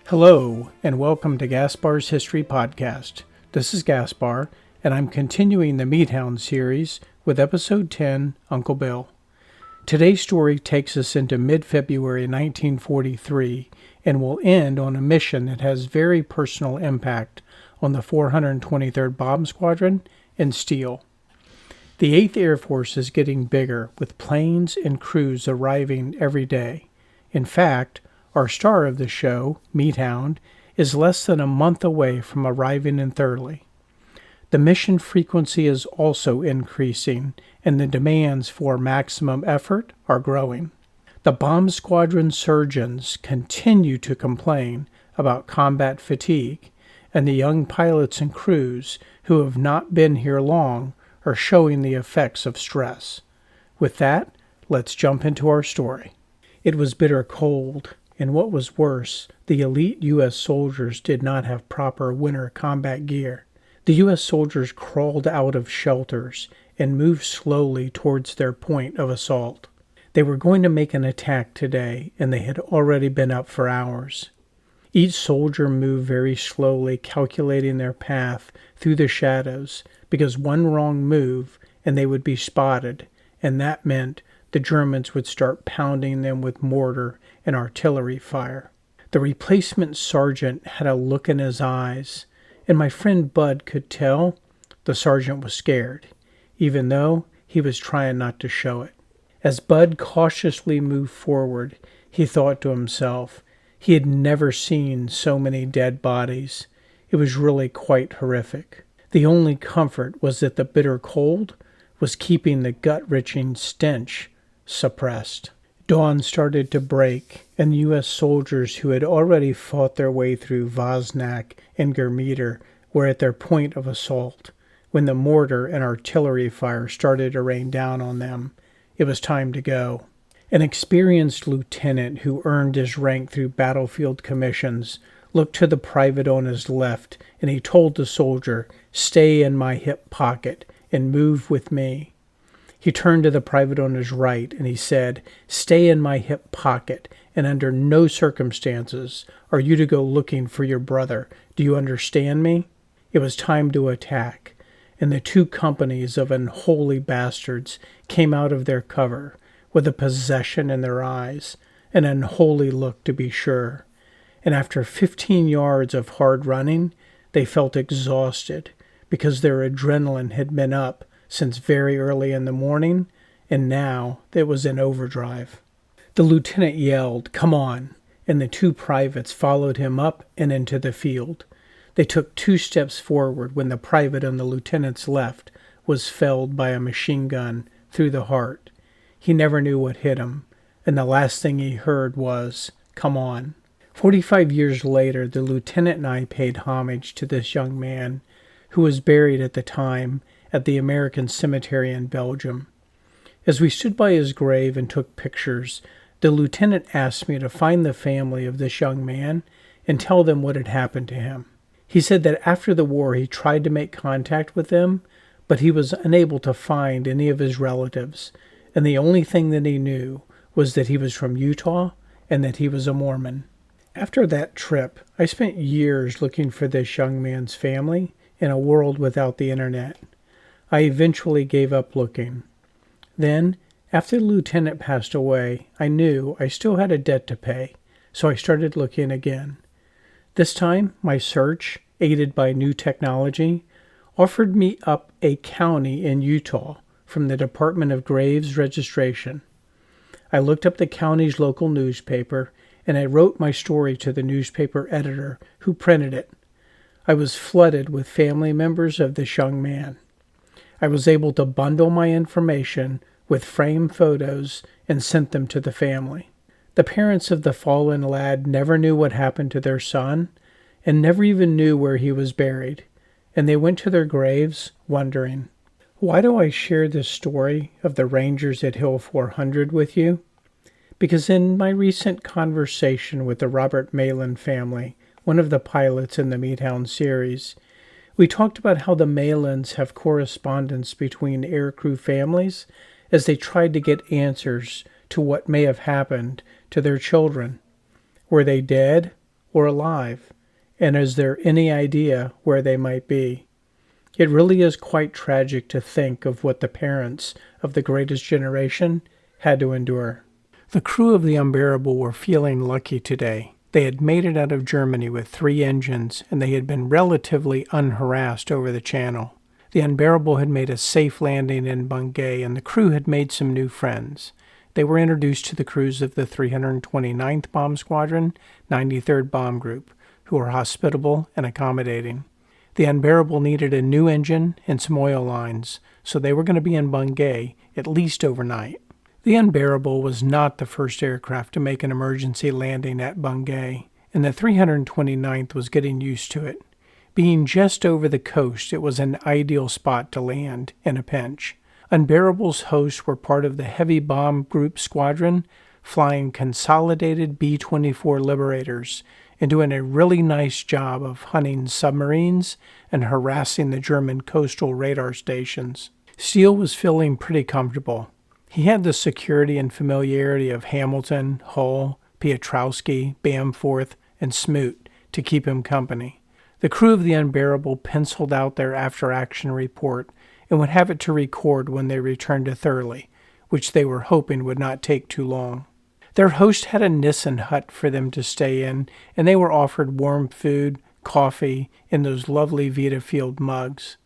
Hello, and welcome to Gaspar's History Podcast. This is Gaspar, and I'm continuing the Meathound series with Episode 10, Uncle Bill. Today's story takes us into mid-February 1943 and will end on a mission that has very personal impact on the 423rd Bomb Squadron and Steele. The 8th Air Force is getting bigger, with planes and crews arriving every day. In fact, our star of the show, Meathound, is less than a month away from arriving in Thurley. The mission frequency is also increasing, and the demands for maximum effort are growing. The bomb squadron surgeons continue to complain about combat fatigue, and the young pilots and crews who have not been here long are showing the effects of stress. With that, let's jump into our story. It was bitter cold. And what was worse, the elite U.S. soldiers did not have proper winter combat gear. The U.S. soldiers crawled out of shelters and moved slowly towards their point of assault. They were going to make an attack today, and they had already been up for hours. Each soldier moved very slowly, calculating their path through the shadows, because one wrong move and they would be spotted, and that meant the Germans would start pounding them with mortar and artillery fire. The replacement sergeant had a look in his eyes, and my friend Bud could tell the sergeant was scared, even though he was trying not to show it. As Bud cautiously moved forward, he thought to himself, he had never seen so many dead bodies. It was really quite horrific. The only comfort was that the bitter cold was keeping the gut-wrenching stench suppressed. Dawn started to break, and the U.S. soldiers who had already fought their way through Vosnak and Germeter were at their point of assault. When the mortar and artillery fire started to rain down on them, it was time to go. An experienced lieutenant who earned his rank through battlefield commissions looked to the private on his left, and he told the soldier, "Stay in my hip pocket and move with me." He turned to the private on his right, and he said, "Stay in my hip pocket, and under no circumstances are you to go looking for your brother. Do you understand me?" It was time to attack, and the two companies of unholy bastards came out of their cover, with a possession in their eyes, an unholy look to be sure. And after 15 yards of hard running, they felt exhausted, because their adrenaline had been up since very early in the morning, and now it was in overdrive. The lieutenant yelled, "Come on," and the two privates followed him up and into the field. They took 2 steps forward when the private on the lieutenant's left was felled by a machine gun through the heart. He never knew what hit him, and the last thing he heard was, "Come on." 45 years later, the lieutenant and I paid homage to this young man, who was buried at the time at the American Cemetery in Belgium. As we stood by his grave and took pictures, the lieutenant asked me to find the family of this young man and tell them what had happened to him. He said that after the war he tried to make contact with them, but he was unable to find any of his relatives, and the only thing that he knew was that he was from Utah and that he was a Mormon. After that trip, I spent years looking for this young man's family in a world without the internet. I eventually gave up looking. Then, after the lieutenant passed away, I knew I still had a debt to pay, so I started looking again. This time, my search, aided by new technology, offered me up a county in Utah from the Department of Graves Registration. I looked up the county's local newspaper, and I wrote my story to the newspaper editor who printed it. I was flooded with family members of this young man. I was able to bundle my information with framed photos and sent them to the family. The parents of the fallen lad never knew what happened to their son and never even knew where he was buried, and they went to their graves wondering. Why do I share this story of the Rangers at Hill 400 with you? Because in my recent conversation with the Robert Malin family, one of the pilots in the Meathound series, we talked about how the Malins have correspondence between aircrew families as they tried to get answers to what may have happened to their children. Were they dead or alive? And is there any idea where they might be? It really is quite tragic to think of what the parents of the greatest generation had to endure. The crew of the Unbearable were feeling lucky today. They had made it out of Germany with 3 engines, and they had been relatively unharassed over the channel. The Unbearable had made a safe landing in Bungay, and the crew had made some new friends. They were introduced to the crews of the 329th Bomb Squadron, 93rd Bomb Group, who were hospitable and accommodating. The Unbearable needed a new engine and some oil lines, so they were going to be in Bungay at least overnight. The Unbearable was not the first aircraft to make an emergency landing at Bungay, and the 329th was getting used to it. Being just over the coast, it was an ideal spot to land in a pinch. Unbearable's hosts were part of the Heavy Bomb Group Squadron, flying consolidated B-24 Liberators, and doing a really nice job of hunting submarines and harassing the German coastal radar stations. Steele was feeling pretty comfortable. He had the security and familiarity of Hamilton, Hull, Piotrowski, Bamforth, and Smoot to keep him company. The crew of the Unbearable penciled out their after-action report and would have it to record when they returned to Thurley, which they were hoping would not take too long. Their host had a Nissen hut for them to stay in, and they were offered warm food, coffee, in those lovely Vita Field mugs.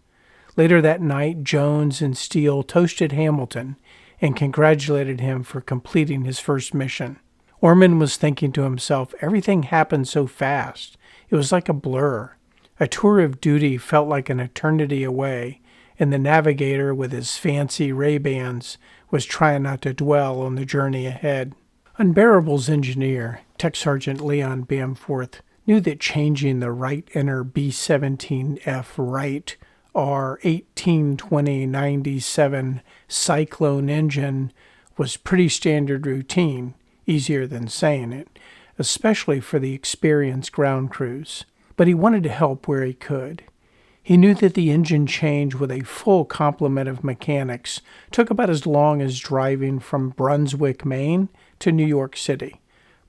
Later that night, Jones and Steele toasted Hamilton and congratulated him for completing his first mission. Orman was thinking to himself, everything happened so fast. It was like a blur. A tour of duty felt like an eternity away, and the navigator with his fancy Ray-Bans was trying not to dwell on the journey ahead. Unbearable's engineer, Tech Sergeant Leon Bamforth, knew that changing the right inner B-17F right R-1820-97 Cyclone engine was pretty standard routine, easier than saying it, especially for the experienced ground crews. But he wanted to help where he could. He knew that the engine change with a full complement of mechanics took about as long as driving from Brunswick, Maine to New York City,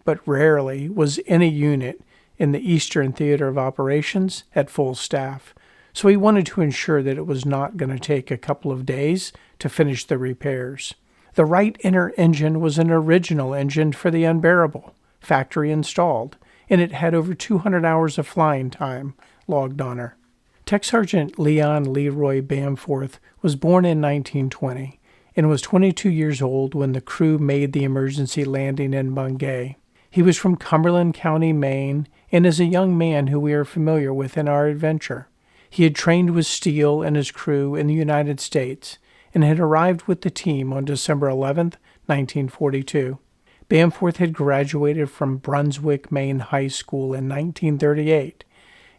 but rarely was any unit in the Eastern Theater of Operations at full staff, so he wanted to ensure that it was not going to take a couple of days to finish the repairs. The right inner engine was an original engine for the Unbearable, factory installed, and it had over 200 hours of flying time logged on her. Tech Sergeant Leon Leroy Bamforth was born in 1920 and was 22 years old when the crew made the emergency landing in Bungay. He was from Cumberland County, Maine, and is a young man who we are familiar with in our adventure. He had trained with Steele and his crew in the United States and had arrived with the team on December 11, 1942. Bamforth had graduated from Brunswick, Maine High School in 1938,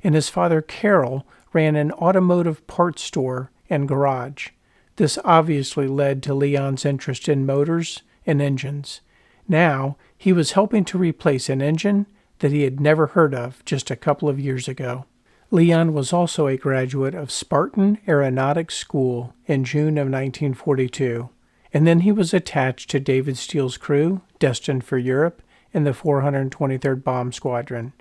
and his father, Carroll, ran an automotive parts store and garage. This obviously led to Leon's interest in motors and engines. Now, he was helping to replace an engine that he had never heard of just a couple of years ago. Leon was also a graduate of Spartan Aeronautics School in June of 1942, and then he was attached to David Steele's crew, destined for Europe, in the 423rd Bomb Squadron.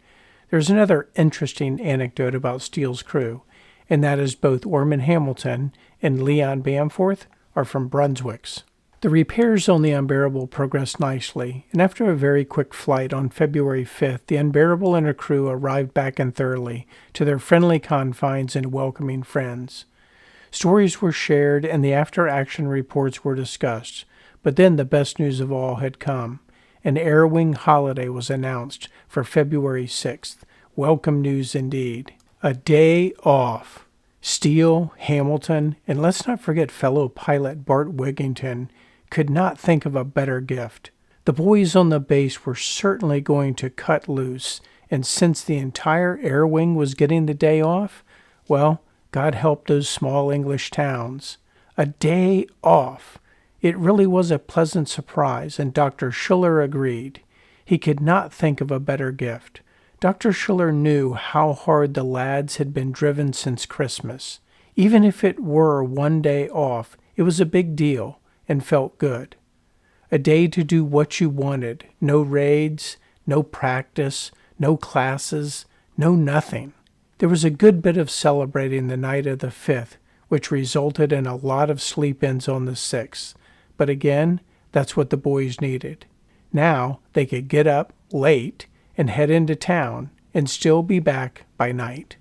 There's another interesting anecdote about Steele's crew, and that is both Orman Hamilton and Leon Bamforth are from Brunswick's. The repairs on the Unbearable progressed nicely, and after a very quick flight on February 5th, the Unbearable and her crew arrived back in Thurley to their friendly confines and welcoming friends. Stories were shared and the after-action reports were discussed, but then the best news of all had come. An Air Wing holiday was announced for February 6th. Welcome news indeed. A day off. Steele, Hamilton, and let's not forget fellow pilot Bart Wigington could not think of a better gift. The boys on the base were certainly going to cut loose, and since the entire Air Wing was getting the day off, well, God help those small English towns. A day off. It really was a pleasant surprise, and Dr. Schuller agreed. He could not think of a better gift. Dr. Schuller knew how hard the lads had been driven since Christmas. Even if it were one day off, it was a big deal and felt good. A day to do what you wanted. No raids, no practice, no classes, no nothing. There was a good bit of celebrating the night of the 5th, which resulted in a lot of sleep-ins on the 6th. But again, that's what the boys needed. Now they could get up late and head into town and still be back by night.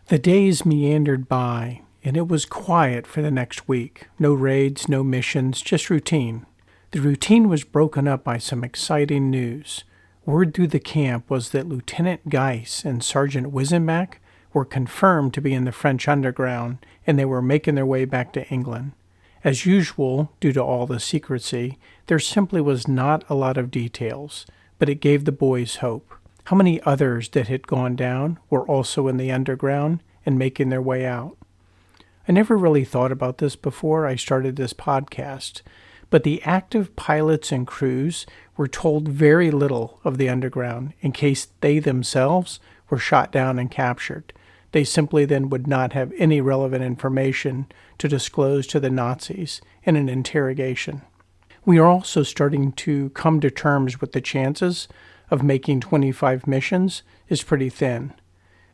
The days meandered by, and it was quiet for the next week. No raids, no missions, just routine. The routine was broken up by some exciting news. Word through the camp was that Lieutenant Geiss and Sergeant Wisenbach were confirmed to be in the French underground, and they were making their way back to England. As usual, due to all the secrecy, there simply was not a lot of details, but it gave the boys hope. How many others that had gone down were also in the underground and making their way out? I never really thought about this before I started this podcast, but the active pilots and crews were told very little of the underground in case they themselves were shot down and captured. They simply then would not have any relevant information to disclose to the Nazis in an interrogation. We are also starting to come to terms with the chances of making 25 missions is pretty thin.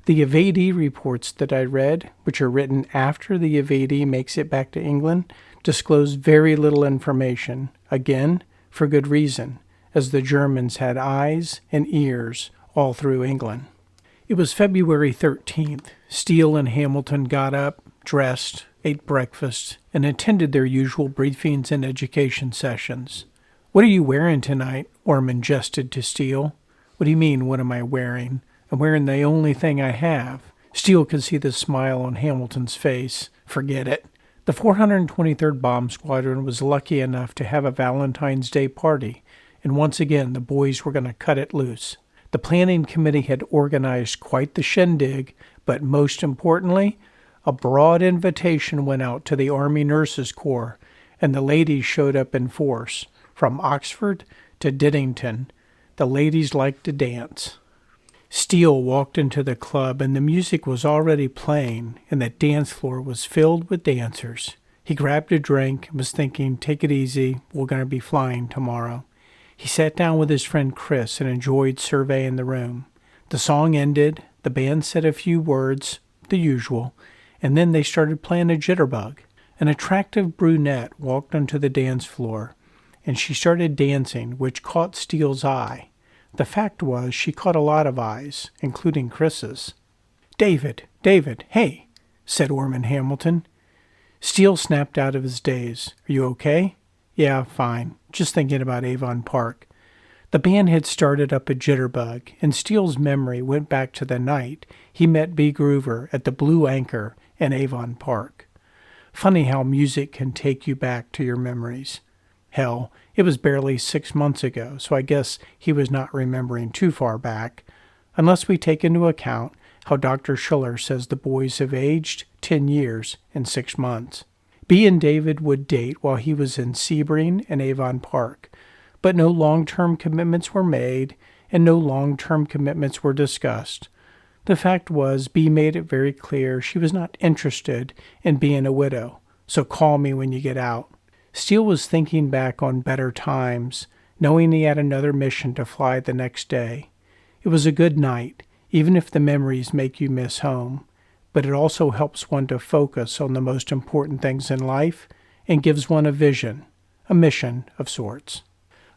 The evadee reports that I read, which are written after the evadee makes it back to England, disclose very little information, again, for good reason, as the Germans had eyes and ears all through England. It was February 13th. Steele and Hamilton got up, dressed, ate breakfast, and attended their usual briefings and education sessions. "What are you wearing tonight?" Orman jested to Steele. "What do you mean, what am I wearing? I'm wearing the only thing I have." Steele could see the smile on Hamilton's face. "Forget it." The 423rd Bomb Squadron was lucky enough to have a Valentine's Day party, and once again the boys were going to cut it loose. The planning committee had organized quite the shindig, but most importantly, a broad invitation went out to the Army Nurses Corps, and the ladies showed up in force, from Oxford to Diddington. The ladies liked to dance. Steele walked into the club, and the music was already playing, and the dance floor was filled with dancers. He grabbed a drink and was thinking, take it easy, we're going to be flying tomorrow. He sat down with his friend Chris and enjoyed surveying the room. The song ended, the band said a few words, the usual, and then they started playing a jitterbug. An attractive brunette walked onto the dance floor, and she started dancing, which caught Steele's eye. The fact was, she caught a lot of eyes, including Chris's. David, hey," said Orman Hamilton. Steele snapped out of his daze. "Are you okay?" "Yeah, fine. Just thinking about Avon Park." The band had started up a jitterbug, and Steele's memory went back to the night he met B. Groover at the Blue Anchor in Avon Park. Funny how music can take you back to your memories. Hell, it was barely 6 months ago, so I guess he was not remembering too far back, unless we take into account how Dr. Schiller says the boys have aged 10 years in 6 months. B and David would date while he was in Sebring and Avon Park, but no long-term commitments were made and no long-term commitments were discussed. The fact was, B made it very clear she was not interested in being a widow, so call me when you get out. Steele was thinking back on better times, knowing he had another mission to fly the next day. It was a good night, even if the memories make you miss home, but it also helps one to focus on the most important things in life and gives one a vision, a mission of sorts.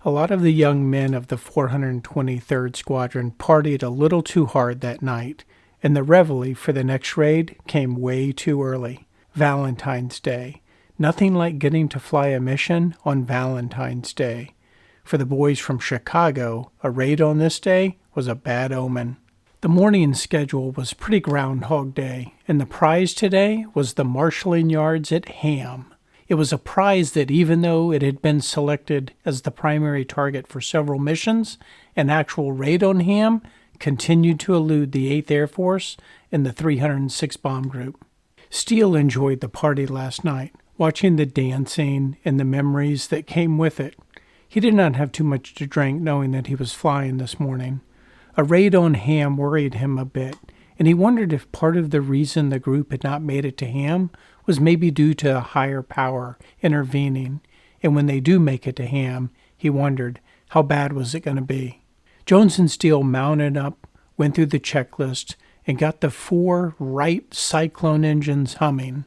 A lot of the young men of the 423rd Squadron partied a little too hard that night, and the reveille for the next raid came way too early. Valentine's Day. Nothing like getting to fly a mission on Valentine's Day. For the boys from Chicago, a raid on this day was a bad omen. The morning schedule was pretty Groundhog Day, and the prize today was the marshalling yards at Ham. It was a prize that, even though it had been selected as the primary target for several missions, an actual raid on Ham continued to elude the 8th Air Force and the 306 Bomb Group. Steele enjoyed the party last night, watching the dancing and the memories that came with it. He did not have too much to drink, knowing that he was flying this morning. A raid on Ham worried him a bit, and he wondered if part of the reason the group had not made it to Ham was maybe due to a higher power intervening, and when they do make it to Ham, he wondered, how bad was it going to be? Jones and Steele mounted up went through the checklist, and got the 4 Wright Cyclone engines humming.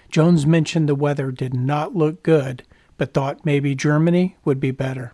Jones mentioned the weather did not look good, but thought maybe Germany would be better.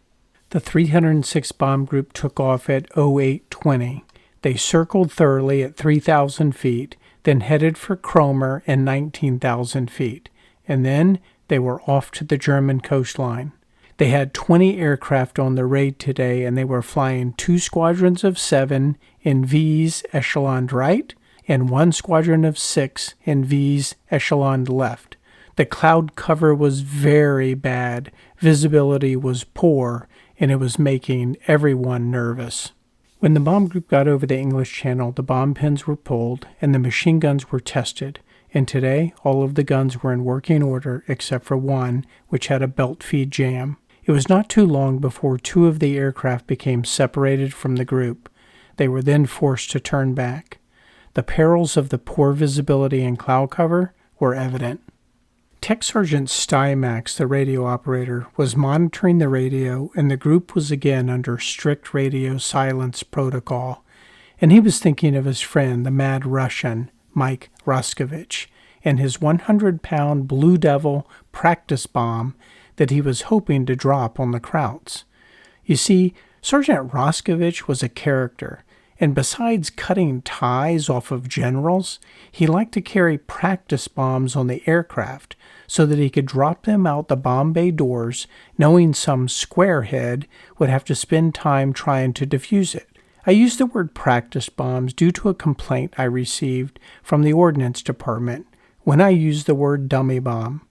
The 306 bomb group took off at 0820. They circled thoroughly at 3,000 feet, then headed for Cromer and 19,000 feet, and then they were off to the German coastline. They had 20 aircraft on the raid today, and they were flying 2 squadrons of 7 in V's echeloned right and 1 squadron of 6 in V's echeloned left. The cloud cover was very bad, visibility was poor, and it was making everyone nervous. When the bomb group got over the English Channel, the bomb pins were pulled and the machine guns were tested, and today all of the guns were in working order except for one, which had a belt feed jam. It was not too long before 2 of the aircraft became separated from the group. They were then forced to turn back. The perils of the poor visibility and cloud cover were evident. Tech Sergeant Stymax, the radio operator, was monitoring the radio, and the group was again under strict radio silence protocol. And he was thinking of his friend, the mad Russian, Mike Roskovich, and his 100-pound Blue Devil practice bomb that he was hoping to drop on the Krauts. You see, Sergeant Roskovich was a character, and besides cutting ties off of generals, he liked to carry practice bombs on the aircraft so that he could drop them out the bomb bay doors, knowing some squarehead would have to spend time trying to defuse it. I use the word practice bombs due to a complaint I received from the Ordnance Department when I used the word dummy bomb.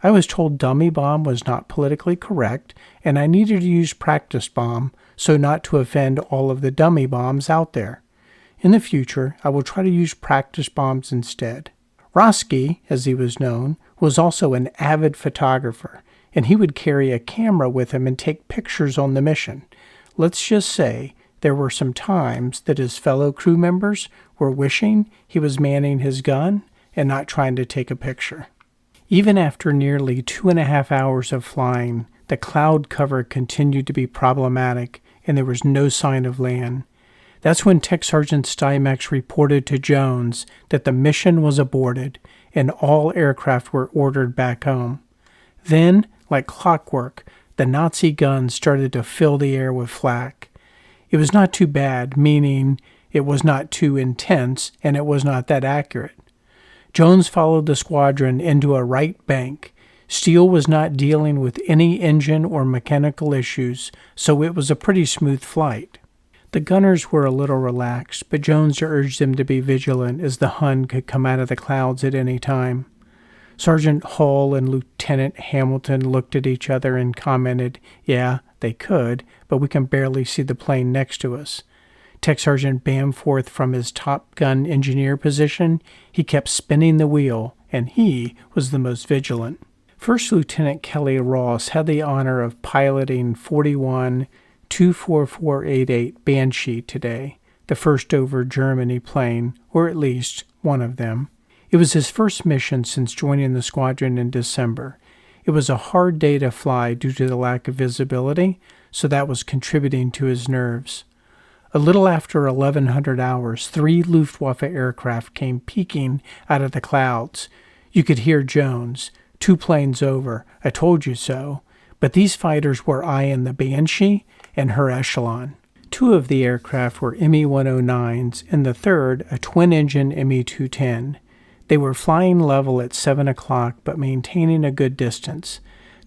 I was told dummy bomb was not politically correct, and I needed to use practice bomb so not to offend all of the dummy bombs out there. In the future, I will try to use practice bombs instead. Roski, as he was known, was also an avid photographer, and he would carry a camera with him and take pictures on the mission. Let's just say there were some times that his fellow crew members were wishing he was manning his gun and not trying to take a picture. Even after nearly 2.5 hours of flying, the cloud cover continued to be problematic, and there was no sign of land. That's when Tech Sergeant Stymax reported to Jones that the mission was aborted, and all aircraft were ordered back home. Then, like clockwork, the Nazi guns started to fill the air with flak. It was not too bad, meaning it was not too intense, and it was not that accurate. Jones followed the squadron into a right bank. Steele was not dealing with any engine or mechanical issues, so it was a pretty smooth flight. The gunners were a little relaxed, but Jones urged them to be vigilant as the Hun could come out of the clouds at any time. Sergeant Hall and Lieutenant Hamilton looked at each other and commented, "Yeah, they could, but we can barely see the plane next to us." Tech Sergeant Bamforth, from his Top Gun engineer position, he kept spinning the wheel, and he was the most vigilant. First Lieutenant Kelly Ross had the honor of piloting 41-24488 Banshee today, the first over Germany plane, or at least one of them. It was his first mission since joining the squadron in December. It was a hard day to fly due to the lack of visibility, so that was contributing to his nerves. A little after 1100 hours, 3 Luftwaffe aircraft came peeking out of the clouds. You could hear Jones, "2 planes over, I told you so," but these fighters were eyeing the Banshee and her echelon. 2 of the aircraft were Me-109s, and the third a twin-engine Me-210. They were flying level at 7 o'clock, but maintaining a good distance.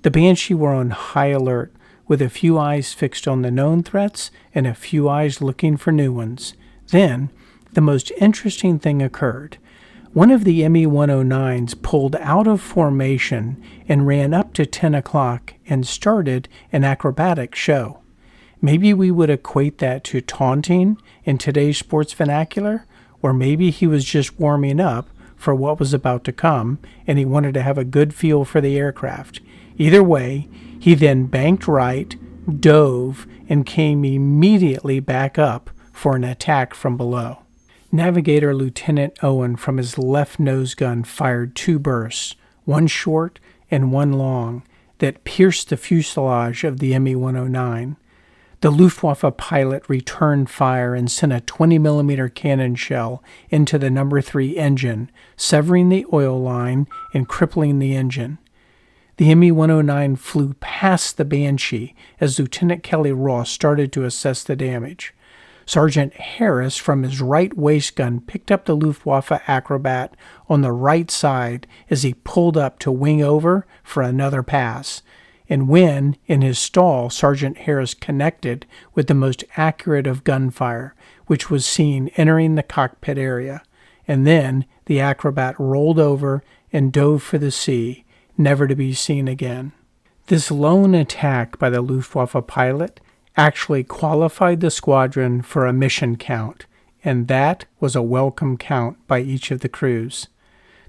The Banshee were on high alert, with a few eyes fixed on the known threats and a few eyes looking for new ones. Then, the most interesting thing occurred. One of the Me-109s pulled out of formation and ran up to 10 o'clock and started an acrobatic show. Maybe we would equate that to taunting in today's sports vernacular, or maybe he was just warming up for what was about to come, and he wanted to have a good feel for the aircraft. Either way, he then banked right, dove, and came immediately back up for an attack from below. Navigator Lieutenant Owen from his left nose gun fired 2 bursts, one short and one long, that pierced the fuselage of the Me-109. The Luftwaffe pilot returned fire and sent a 20-millimeter cannon shell into the number 3 engine, severing the oil line and crippling the engine. The Me-109 flew past the Banshee as Lieutenant Kelly Ross started to assess the damage. Sergeant Harris, from his right waist gun, picked up the Luftwaffe Acrobat on the right side as he pulled up to wing over for another pass. And when, in his stall, Sergeant Harris connected with the most accurate of gunfire, which was seen entering the cockpit area. And then the Acrobat rolled over and dove for the sea, never to be seen again. This lone attack by the Luftwaffe pilot actually qualified the squadron for a mission count, and that was a welcome count by each of the crews.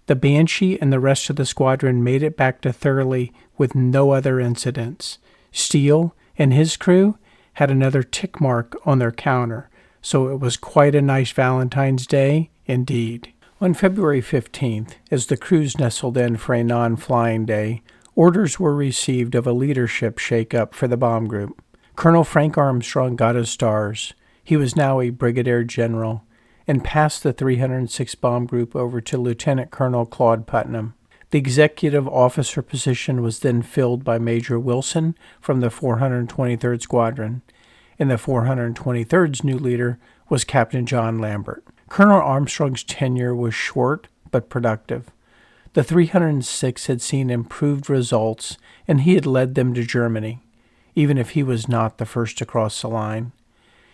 The Banshee and the rest of the squadron made it back to Thurley with no other incidents. Steele and his crew had another tick mark on their counter, so it was quite a nice Valentine's Day indeed. On February 15th, as the crews nestled in for a non-flying day, orders were received of a leadership shake-up for the bomb group. Colonel Frank Armstrong got his stars. He was now a brigadier general, and passed the 306 Bomb Group over to Lieutenant Colonel Claude Putnam. The executive officer position was then filled by Major Wilson from the 423rd Squadron, and the 423rd's new leader was Captain John Lambert. Colonel Armstrong's tenure was short but productive. The 306 had seen improved results, and he had led them to Germany, even if he was not the first to cross the line.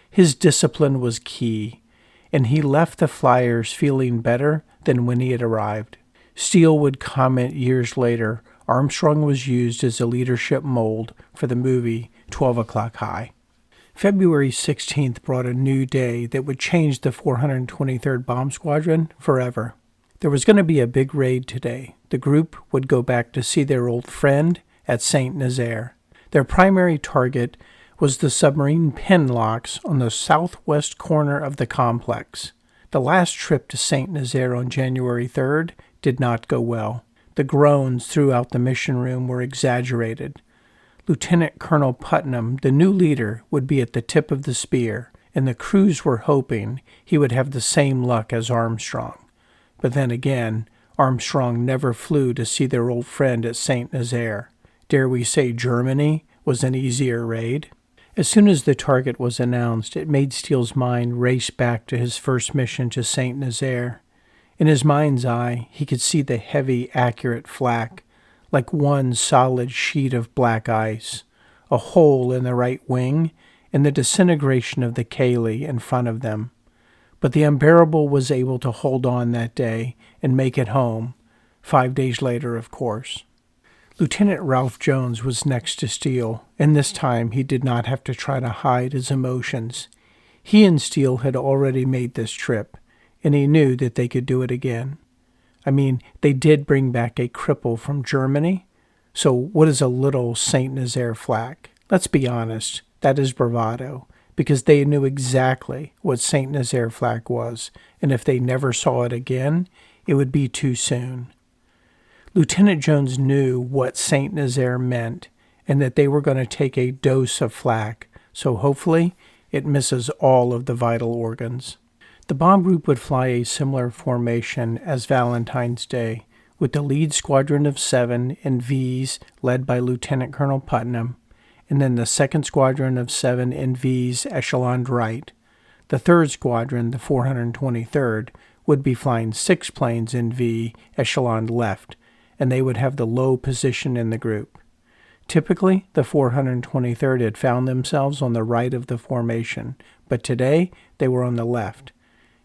His discipline was key, and he left the flyers feeling better than when he had arrived. Steele would comment years later, Armstrong was used as a leadership mold for the movie 12 O'Clock High. February 16th brought a new day that would change the 423rd Bomb Squadron forever. There was going to be a big raid today. The group would go back to see their old friend at St. Nazaire. Their primary target was the submarine pin locks on the southwest corner of the complex. The last trip to St. Nazaire on January 3rd did not go well. The groans throughout the mission room were exaggerated. Lieutenant Colonel Putnam, the new leader, would be at the tip of the spear, and the crews were hoping he would have the same luck as Armstrong. But then again, Armstrong never flew to see their old friend at St. Nazaire. Dare we say Germany was an easier raid? As soon as the target was announced, it made Steele's mind race back to his first mission to St. Nazaire. In his mind's eye, he could see the heavy, accurate flak, like one solid sheet of black ice, a hole in the right wing, and the disintegration of the Cayley in front of them. But the Unbearable was able to hold on that day and make it home, 5 days later, of course. Lieutenant Ralph Jones was next to Steele, and this time he did not have to try to hide his emotions. He and Steele had already made this trip, and he knew that they could do it again. I mean, they did bring back a cripple from Germany, so what is a little St. Nazaire flak? Let's be honest, that is bravado, because they knew exactly what St. Nazaire flak was, and if they never saw it again, it would be too soon. Lieutenant Jones knew what St. Nazaire meant, and that they were going to take a dose of flak, so hopefully it misses all of the vital organs. The bomb group would fly a similar formation as Valentine's Day, with the lead squadron of 7 in V's led by Lieutenant Colonel Putnam, and then the second squadron of 7 in V's echeloned right. The third squadron, the 423rd, would be flying 6 planes in V echeloned left, and they would have the low position in the group. Typically, the 423rd had found themselves on the right of the formation, but today they were on the left.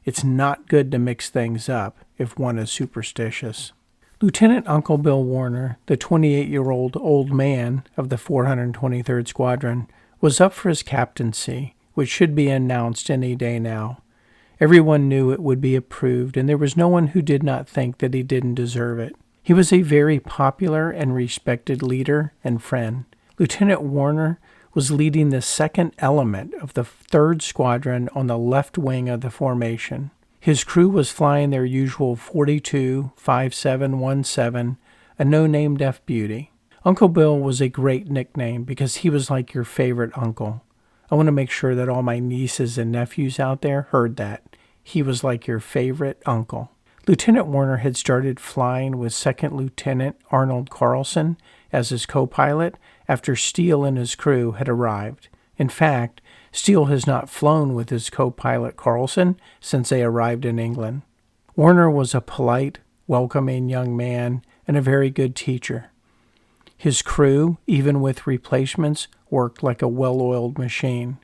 It's not good to mix things up if one is superstitious. Lieutenant Uncle Bill Warner, the 28-year-old old man of the 423rd Squadron, was up for his captaincy, which should be announced any day now. Everyone knew it would be approved, and there was no one who did not think that he didn't deserve it. He was a very popular and respected leader and friend. Lieutenant Warner was leading the second element of the 3rd Squadron on the left wing of the formation. His crew was flying their usual 42, 5717, a no-named F-Beauty. Uncle Bill was a great nickname because he was like your favorite uncle, I want to make sure that all my nieces and nephews out there heard that. He was like your favorite uncle. Lieutenant Warner had started flying with Second Lieutenant Arnold Carlson as his co-pilot after Steele and his crew had arrived. In fact, Steele has not flown with his co-pilot Carlson since they arrived in England. Warner was a polite, welcoming young man and a very good teacher. His crew, even with replacements, worked like a well-oiled machine.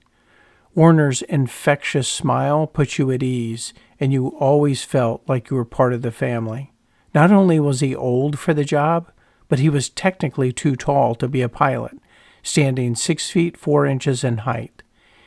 Warner's infectious smile put you at ease, and you always felt like you were part of the family. Not only was he old for the job, but he was technically too tall to be a pilot, standing 6 feet 4 inches in height.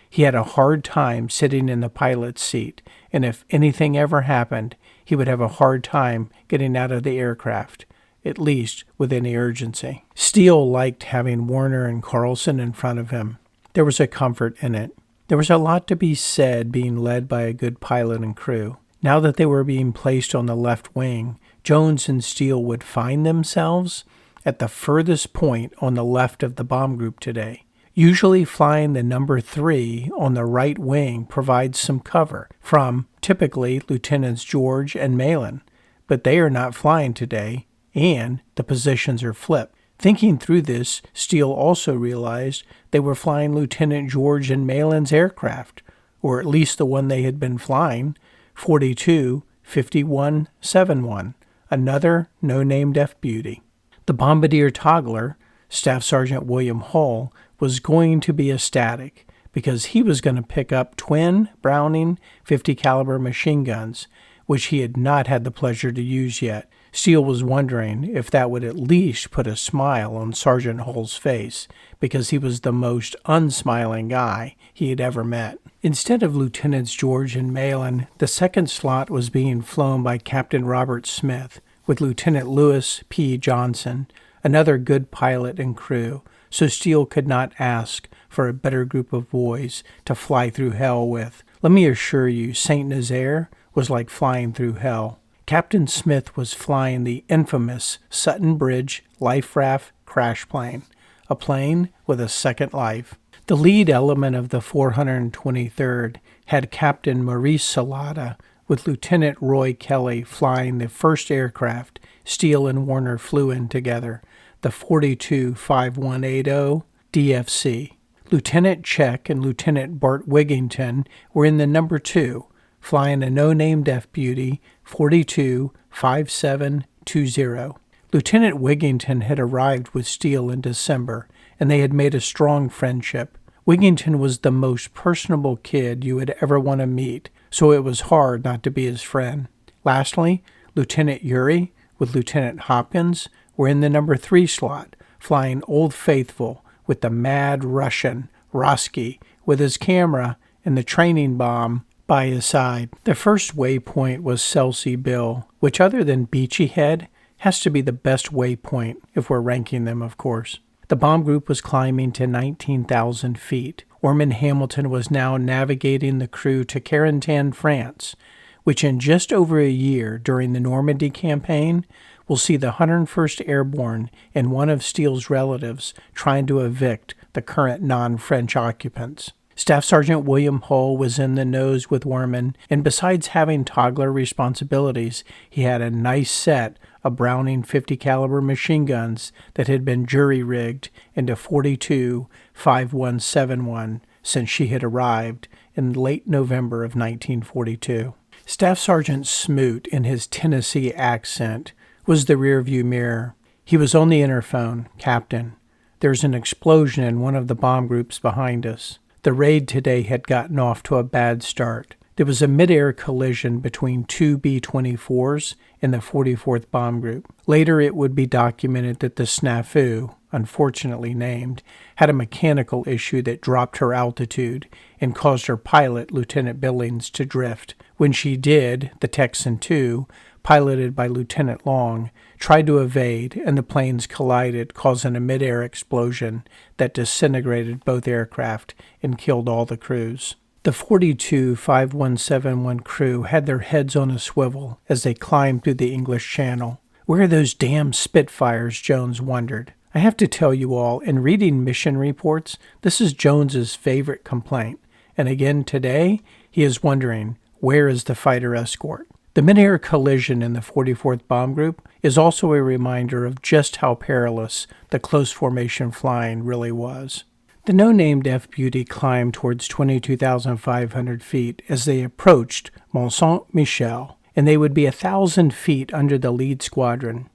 He had a hard time sitting in the pilot's seat, and if anything ever happened, he would have a hard time getting out of the aircraft, at least with any urgency. Steele liked having Warner and Carlson in front of him. There was a comfort in it. There was a lot to be said being led by a good pilot and crew. Now that they were being placed on the left wing, Jones and Steele would find themselves at the furthest point on the left of the bomb group today. Usually flying the number 3 on the right wing provides some cover from, typically, Lieutenants George and Malin, but they are not flying today, and the positions are flipped. Thinking through this, Steele also realized they were flying Lieutenant George and Malin's aircraft, or at least the one they had been flying, 42-5171, another no-named F-Beauty. The bombardier toggler, Staff Sergeant William Hull, was going to be ecstatic because he was going to pick up twin Browning 50 caliber machine guns, which he had not had the pleasure to use yet. Steele was wondering if that would at least put a smile on Sergeant Hull's face, because he was the most unsmiling guy he had ever met. Instead of Lieutenants George and Malin, the second slot was being flown by Captain Robert Smith, with Lieutenant Lewis P. Johnson, another good pilot and crew, so Steele could not ask for a better group of boys to fly through hell with. Let me assure you, St. Nazaire was like flying through hell. Captain Smith was flying the infamous Sutton Bridge life raft crash plane, a plane with a second life. The lead element of the 423rd had Captain Maurice Salata, with Lieutenant Roy Kelly flying the first aircraft Steele and Warner flew in together, the 42-5180 DFC. Lieutenant Check and Lieutenant Bart Wigington were in the number 2, flying a no-named F-Beauty 42-5720. Lieutenant Wigington had arrived with Steele in December, and they had made a strong friendship. Wigington was the most personable kid you would ever want to meet, so it was hard not to be his friend. Lastly, Lieutenant Urey with Lieutenant Hopkins were in the number 3 slot, flying Old Faithful with the mad Russian Roski with his camera and the training bomb by his side. The first waypoint was Selsey Bill, which other than Beachy Head has to be the best waypoint if we're ranking them, of course. The bomb group was climbing to 19,000 feet. Ormond Hamilton was now navigating the crew to Carentan, France, which in just over a year during the Normandy campaign will see the 101st Airborne and one of Steele's relatives trying to evict the current non-French occupants. Staff Sergeant William Hull was in the nose with Ormond, and besides having toggler responsibilities, he had a nice set of Browning 50 caliber machine guns that had been jury-rigged into 42-5171 since she had arrived in late November of 1942. Staff Sergeant Smoot, in his Tennessee accent, was the rearview mirror. He was on the interphone. "Captain, there's an explosion in one of the bomb groups behind us. The raid today had gotten off to a bad start. There was a mid-air collision between 2 B-24s in the 44th Bomb Group. Later it would be documented that the snafu, unfortunately named, had a mechanical issue that dropped her altitude and caused her pilot, Lieutenant Billings, to drift. When she did, the Texan II, piloted by Lieutenant Long, tried to evade, and the planes collided, causing a mid-air explosion that disintegrated both aircraft and killed all the crews. The 42-5171 crew had their heads on a swivel as they climbed through the English Channel. Where are those damn Spitfires, Jones wondered. I have to tell you all, in reading mission reports, this is Jones's favorite complaint. And again today, he is wondering, where is the fighter escort? The mid-air collision in the 44th Bomb Group is also a reminder of just how perilous the close formation flying really was. The no-named F-Beauty climbed towards 22,500 feet as they approached Mont Saint-Michel, and they would be 1,000 feet under the lead squadron.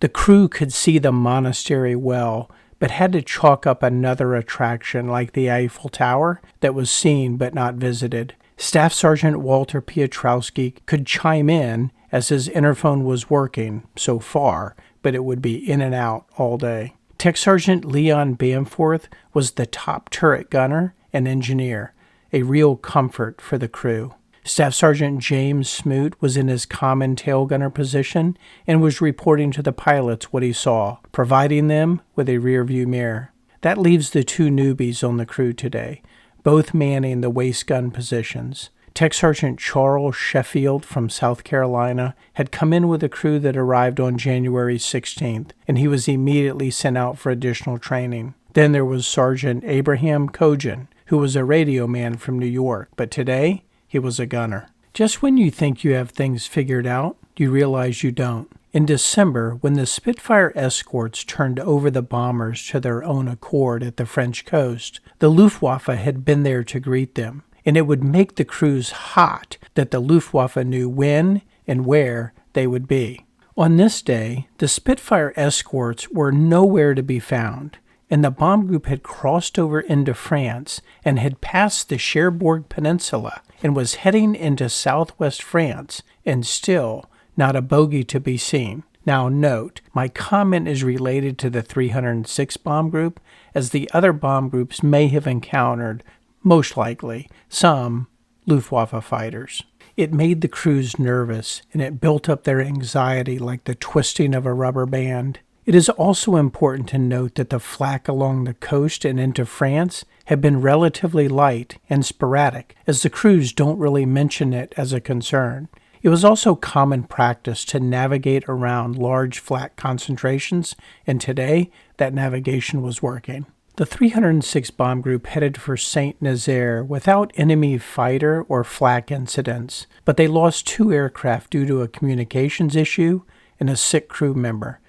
The crew could see the monastery well, but had to chalk up another attraction like the Eiffel Tower that was seen but not visited. Staff Sergeant Walter Piotrowski could chime in as his interphone was working so far, but it would be in and out all day. Tech Sergeant Leon Bamforth was the top turret gunner and engineer, a real comfort for the crew. Staff Sergeant James Smoot was in his common tail gunner position and was reporting to the pilots what he saw, providing them with a rear view mirror. That leaves the two newbies on the crew today, both manning the waist gun positions. Tech Sergeant Charles Sheffield from South Carolina had come in with a crew that arrived on January 16th, and he was immediately sent out for additional training. Then there was Sergeant Abraham Cogen, who was a radio man from New York, but today he was a gunner. Just when you think you have things figured out, you realize you don't. In December, when the Spitfire escorts turned over the bombers to their own accord at the French coast, the Luftwaffe had been there to greet them, and it would make the crews hot that the Luftwaffe knew when and where they would be. On this day, the Spitfire escorts were nowhere to be found, and the bomb group had crossed over into France and had passed the Cherbourg Peninsula and was heading into southwest France, and still not a bogey to be seen. Now note, my comment is related to the 306 bomb group, as the other bomb groups may have encountered, most likely, some Luftwaffe fighters. It made the crews nervous, and it built up their anxiety like the twisting of a rubber band. It is also important to note that the flak along the coast and into France had been relatively light and sporadic, as the crews don't really mention it as a concern. It was also common practice to navigate around large flak concentrations, and today that navigation was working. The 306 bomb group headed for Saint Nazaire without enemy fighter or flak incidents, but they lost 2 aircraft due to a communications issue and a sick crew member.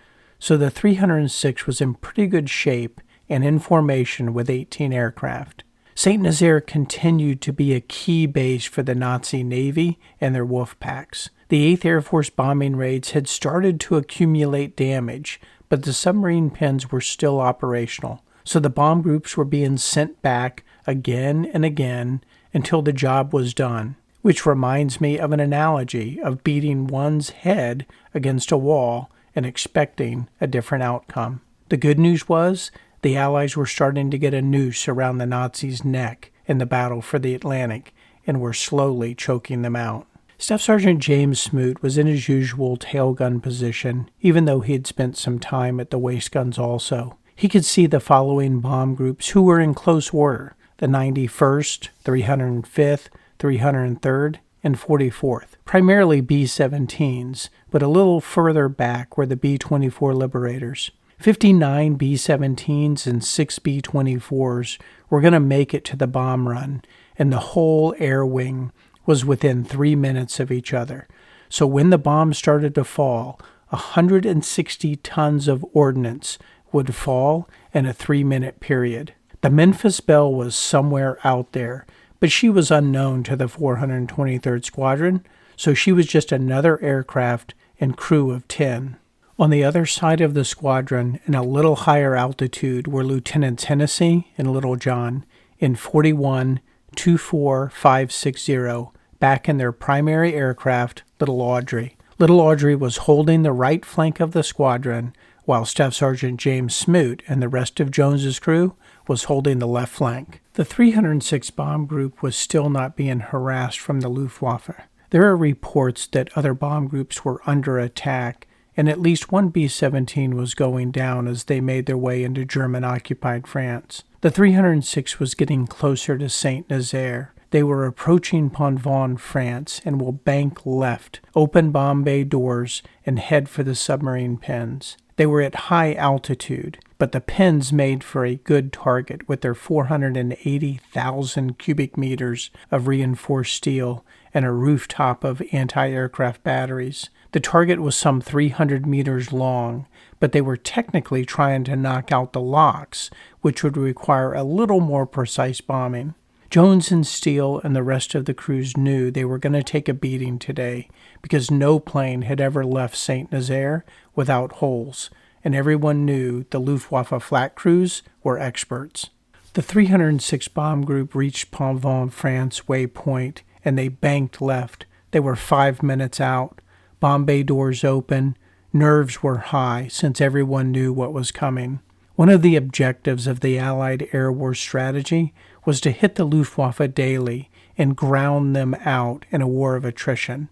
So the 306 was in pretty good shape and in formation with 18 aircraft. Saint Nazaire continued to be a key base for the Nazi Navy and their wolf packs. The 8th Air Force bombing raids had started to accumulate damage, but the submarine pens were still operational, so the bomb groups were being sent back again and again until the job was done, which reminds me of an analogy of beating one's head against a wall and expecting a different outcome. The good news was the Allies were starting to get a noose around the Nazis' neck in the battle for the Atlantic and were slowly choking them out. Staff Sergeant James Smoot was in his usual tail gun position, even though he had spent some time at the waist guns also. He could see the following bomb groups who were in close order: the 91st, 305th, 303rd, and 44th, primarily B-17s, but a little further back were the B-24 Liberators. 59 B-17s and 6 B-24s were going to make it to the bomb run, and the whole air wing was within 3 minutes of each other. So when the bombs started to fall, 160 tons of ordnance would fall in a 3-minute period. The Memphis Belle was somewhere out there, but she was unknown to the 423rd Squadron, so she was just another aircraft and crew of 10. On the other side of the squadron, in a little higher altitude, were Lieutenants Hennessy and Little John in 41-24560, back in their primary aircraft, Little Audrey. Little Audrey was holding the right flank of the squadron, while Staff Sergeant James Smoot and the rest of Jones's crew was holding the left flank. The 306 bomb group was still not being harassed from the Luftwaffe. There are reports that other bomb groups were under attack, and at least one B-17 was going down as they made their way into German-occupied France. The 306 was getting closer to Saint Nazaire. They were approaching Pont-Vend, France, and will bank left, open bomb bay doors, and head for the submarine pens. They were at high altitude, but the pens made for a good target with their 480,000 cubic meters of reinforced steel and a rooftop of anti-aircraft batteries. The target was some 300 meters long, but they were technically trying to knock out the locks, which would require a little more precise bombing. Jones and Steele and the rest of the crews knew they were going to take a beating today because no plane had ever left St. Nazaire without holes, and everyone knew the Luftwaffe flak crews were experts. The 306 bomb group reached Pont-Vent, France waypoint, and they banked left. They were 5 minutes out. Bomb bay doors open. Nerves were high since everyone knew what was coming. One of the objectives of the Allied air war strategy was to hit the Luftwaffe daily and ground them out in a war of attrition.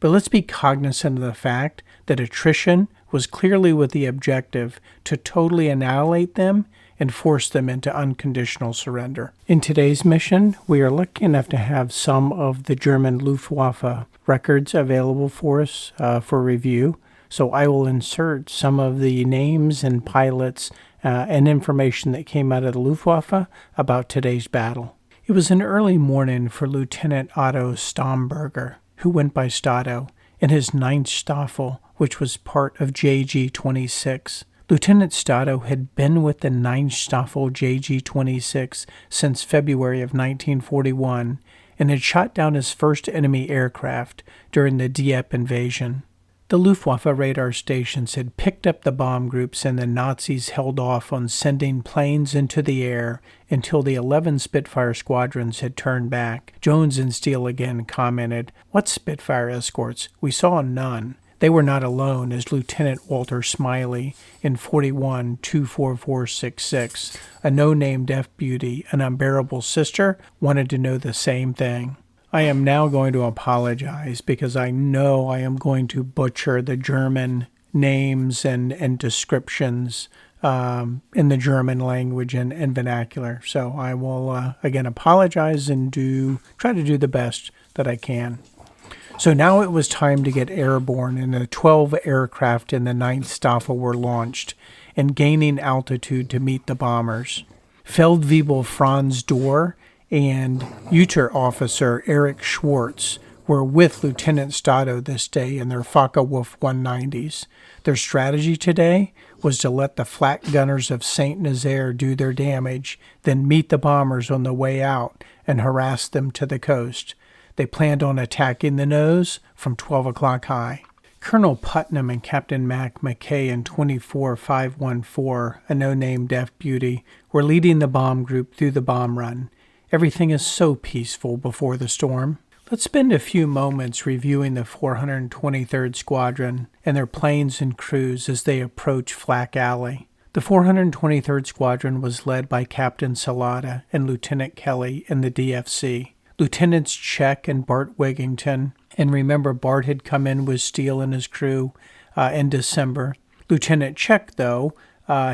But let's be cognizant of the fact that attrition was clearly with the objective to totally annihilate them and force them into unconditional surrender. In today's mission, we are lucky enough to have some of the German Luftwaffe records available for us for review. So I will insert some of the names and pilots and information that came out of the Luftwaffe about today's battle. It was an early morning for Lieutenant Otto Stomberger, who went by Stato, in his 9th Staffel, which was part of JG-26. Lieutenant Stato had been with the 9th Staffel JG-26 since February of 1941 and had shot down his first enemy aircraft during the Dieppe invasion. The Luftwaffe radar stations had picked up the bomb groups and the Nazis held off on sending planes into the air until the 11 Spitfire squadrons had turned back. Jones and Steele again commented, "What Spitfire escorts? We saw none." They were not alone, as Lieutenant Walter Smiley in 41-24466, a no-name deaf beauty, an unbearable sister, wanted to know the same thing. I am now going to apologize because I know I am going to butcher the German names and descriptions in the German language and vernacular. So I will, again, apologize and try to do the best that I can. So now it was time to get airborne, and the 12 aircraft in the 9th Staffel were launched and gaining altitude to meet the bombers. Feldwebel Franz Dorr and Unterofficer Erich Schwartz were with Lieutenant Stato this day in their Focke-Wulf 190s. Their strategy today was to let the flak gunners of St. Nazaire do their damage, then meet the bombers on the way out and harass them to the coast. They planned on attacking the nose from 12 o'clock high. Colonel Putnam and Captain Mac McKay in 24514, a no-name deaf beauty, were leading the bomb group through the bomb run. Everything is so peaceful before the storm. Let's spend a few moments reviewing the 423rd Squadron and their planes and crews as they approach Flak Alley. The 423rd Squadron was led by Captain Salata and Lieutenant Kelly in the DFC. Lieutenants Check and Bart Wigington, and remember Bart had come in with Steele and his crew in December. Lieutenant Check, though,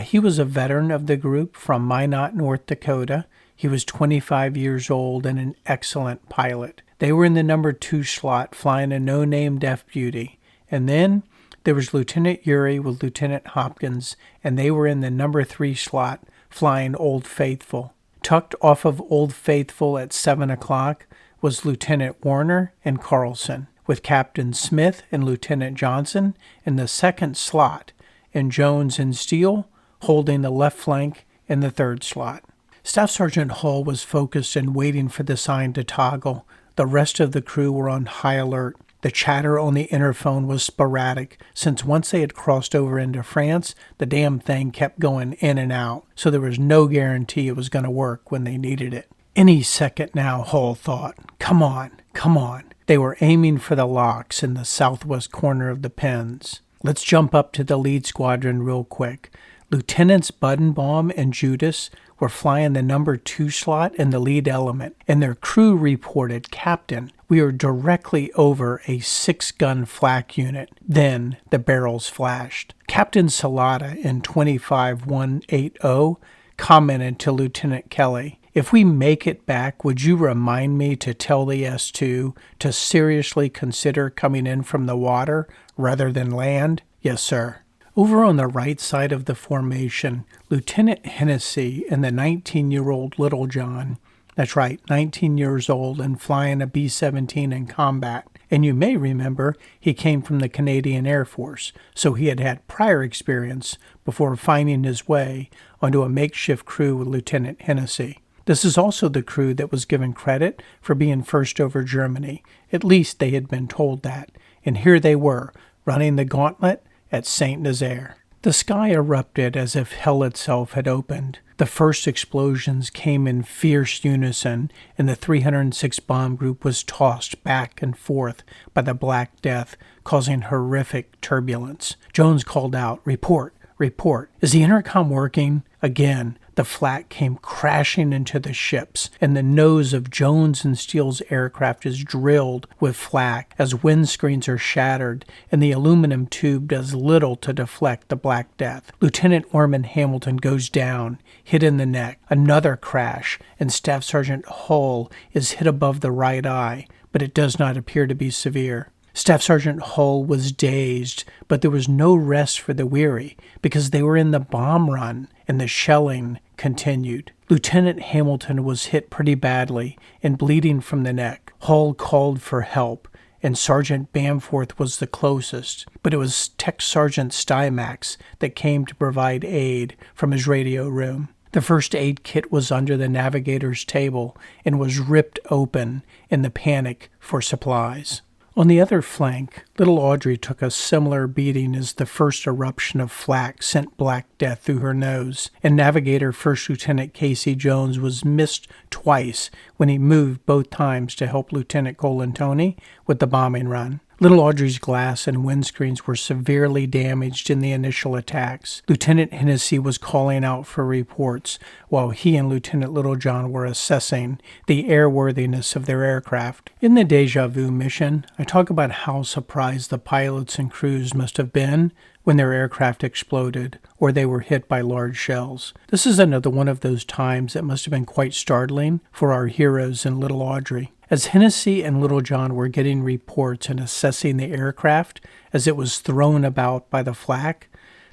he was a veteran of the group from Minot, North Dakota. He was 25 years old and an excellent pilot. They were in the number 2 slot, flying a no-name deaf beauty. And then there was Lieutenant Urey with Lieutenant Hopkins, and they were in the number 3 slot, flying Old Faithful. Tucked off of Old Faithful at 7 o'clock was Lieutenant Warner and Carlson, with Captain Smith and Lieutenant Johnson in the 2nd slot, and Jones and Steele holding the left flank in the 3rd slot. Staff Sergeant Hull was focused and waiting for the sign to toggle. The rest of the crew were on high alert. The chatter on the interphone was sporadic, since once they had crossed over into France, the damn thing kept going in and out, so there was no guarantee it was going to work when they needed it. Any second now, Hull thought. Come on, come on. They were aiming for the locks in the southwest corner of the pens. Let's jump up to the lead squadron real quick. Lieutenants Budenbaum and Judas were flying the number 2 slot in the lead element, and their crew reported, "Captain, we are directly over a 6-gun flak unit." Then the barrels flashed. Captain Salata in 25180 commented to Lieutenant Kelly, "If we make it back, would you remind me to tell the S2 to seriously consider coming in from the water rather than land?" "Yes, sir." Over on the right side of the formation, Lieutenant Hennessy and the 19-year-old Little John, that's right, 19 years old and flying a B-17 in combat. And you may remember he came from the Canadian Air Force, so he had had prior experience before finding his way onto a makeshift crew with Lieutenant Hennessy. This is also the crew that was given credit for being first over Germany. At least they had been told that. And here they were, running the gauntlet at St. Nazaire. The sky erupted as if hell itself had opened. The first explosions came in fierce unison, and the 306 bomb group was tossed back and forth by the Black Death, causing horrific turbulence. Jones called out, "Report, report. Is the intercom working?" Again, the flak came crashing into the ships, and the nose of Jones and Steele's aircraft is drilled with flak as windscreens are shattered, and the aluminum tube does little to deflect the Black Death. Lieutenant Orman Hamilton goes down, hit in the neck. Another crash, and Staff Sergeant Hull is hit above the right eye, but it does not appear to be severe. Staff Sergeant Hull was dazed, but there was no rest for the weary because they were in the bomb run and the shelling continued. Lieutenant Hamilton was hit pretty badly and bleeding from the neck. Hull called for help, and Sergeant Bamforth was the closest, but it was Tech Sergeant Stymax that came to provide aid from his radio room. The first aid kit was under the navigator's table and was ripped open in the panic for supplies. On the other flank, little Audrey took a similar beating as the first eruption of flak sent Black Death through her nose, and Navigator First Lieutenant Casey Jones was missed twice when he moved both times to help Lieutenant Colantoni with the bombing run. Little Audrey's glass and windscreens were severely damaged in the initial attacks. Lieutenant Hennessy was calling out for reports while he and Lieutenant Littlejohn were assessing the airworthiness of their aircraft. In the Deja Vu mission, I talk about how surprised the pilots and crews must have been when their aircraft exploded or they were hit by large shells. This is another one of those times that must have been quite startling for our heroes and Little Audrey. As Hennessy and Littlejohn were getting reports and assessing the aircraft as it was thrown about by the flak,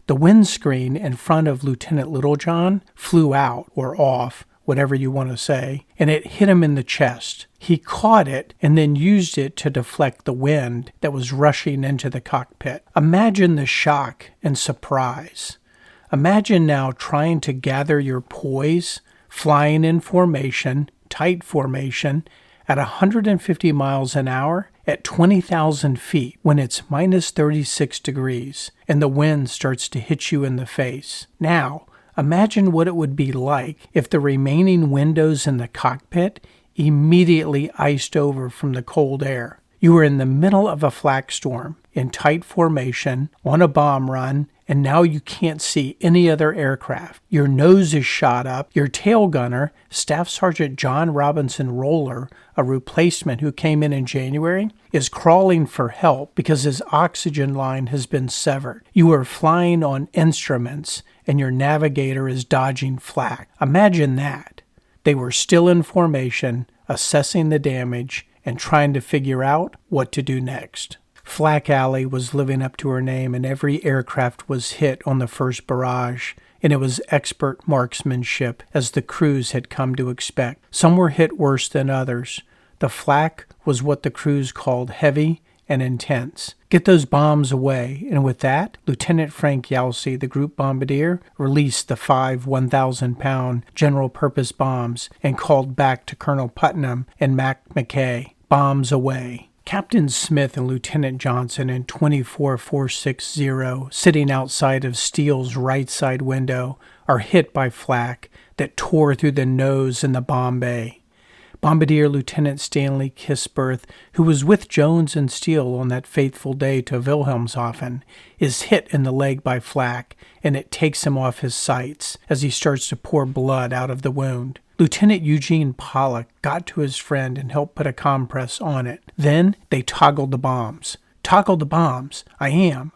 the windscreen in front of Lieutenant Littlejohn flew out or off, whatever you want to say, and it hit him in the chest. He caught it and then used it to deflect the wind that was rushing into the cockpit. Imagine the shock and surprise. Imagine now trying to gather your poise, flying in formation, tight formation, at 150 miles an hour at 20,000 feet when it's minus 36 degrees and the wind starts to hit you in the face. Now, imagine what it would be like if the remaining windows in the cockpit immediately iced over from the cold air. You were in the middle of a flak storm, in tight formation, on a bomb run, and now you can't see any other aircraft. Your nose is shot up. Your tail gunner, Staff Sergeant John Robinson Roller, a replacement who came in January, is crawling for help because his oxygen line has been severed. You are flying on instruments, and your navigator is dodging flak. Imagine that. They were still in formation, assessing the damage, and trying to figure out what to do next. Flak Alley was living up to her name, and every aircraft was hit on the first barrage, and it was expert marksmanship as the crews had come to expect. Some were hit worse than others. The flak was what the crews called heavy and intense. Get those bombs away, and with that, Lieutenant Frank Yalsey, the group bombardier, released the 5 1,000-pound general-purpose bombs and called back to Colonel Putnam and Mac McKay, bombs away. Captain Smith and Lieutenant Johnson in 24460, sitting outside of Steele's right side window, are hit by flak that tore through the nose in the bomb bay. Bombardier Lieutenant Stanley Kisberth, who was with Jones and Steele on that fateful day to Wilhelmshaven, is hit in the leg by flak, and it takes him off his sights as he starts to pour blood out of the wound. Lieutenant Eugene Pollock got to his friend and helped put a compress on it. Then they toggled the bombs. Toggled the bombs. I am.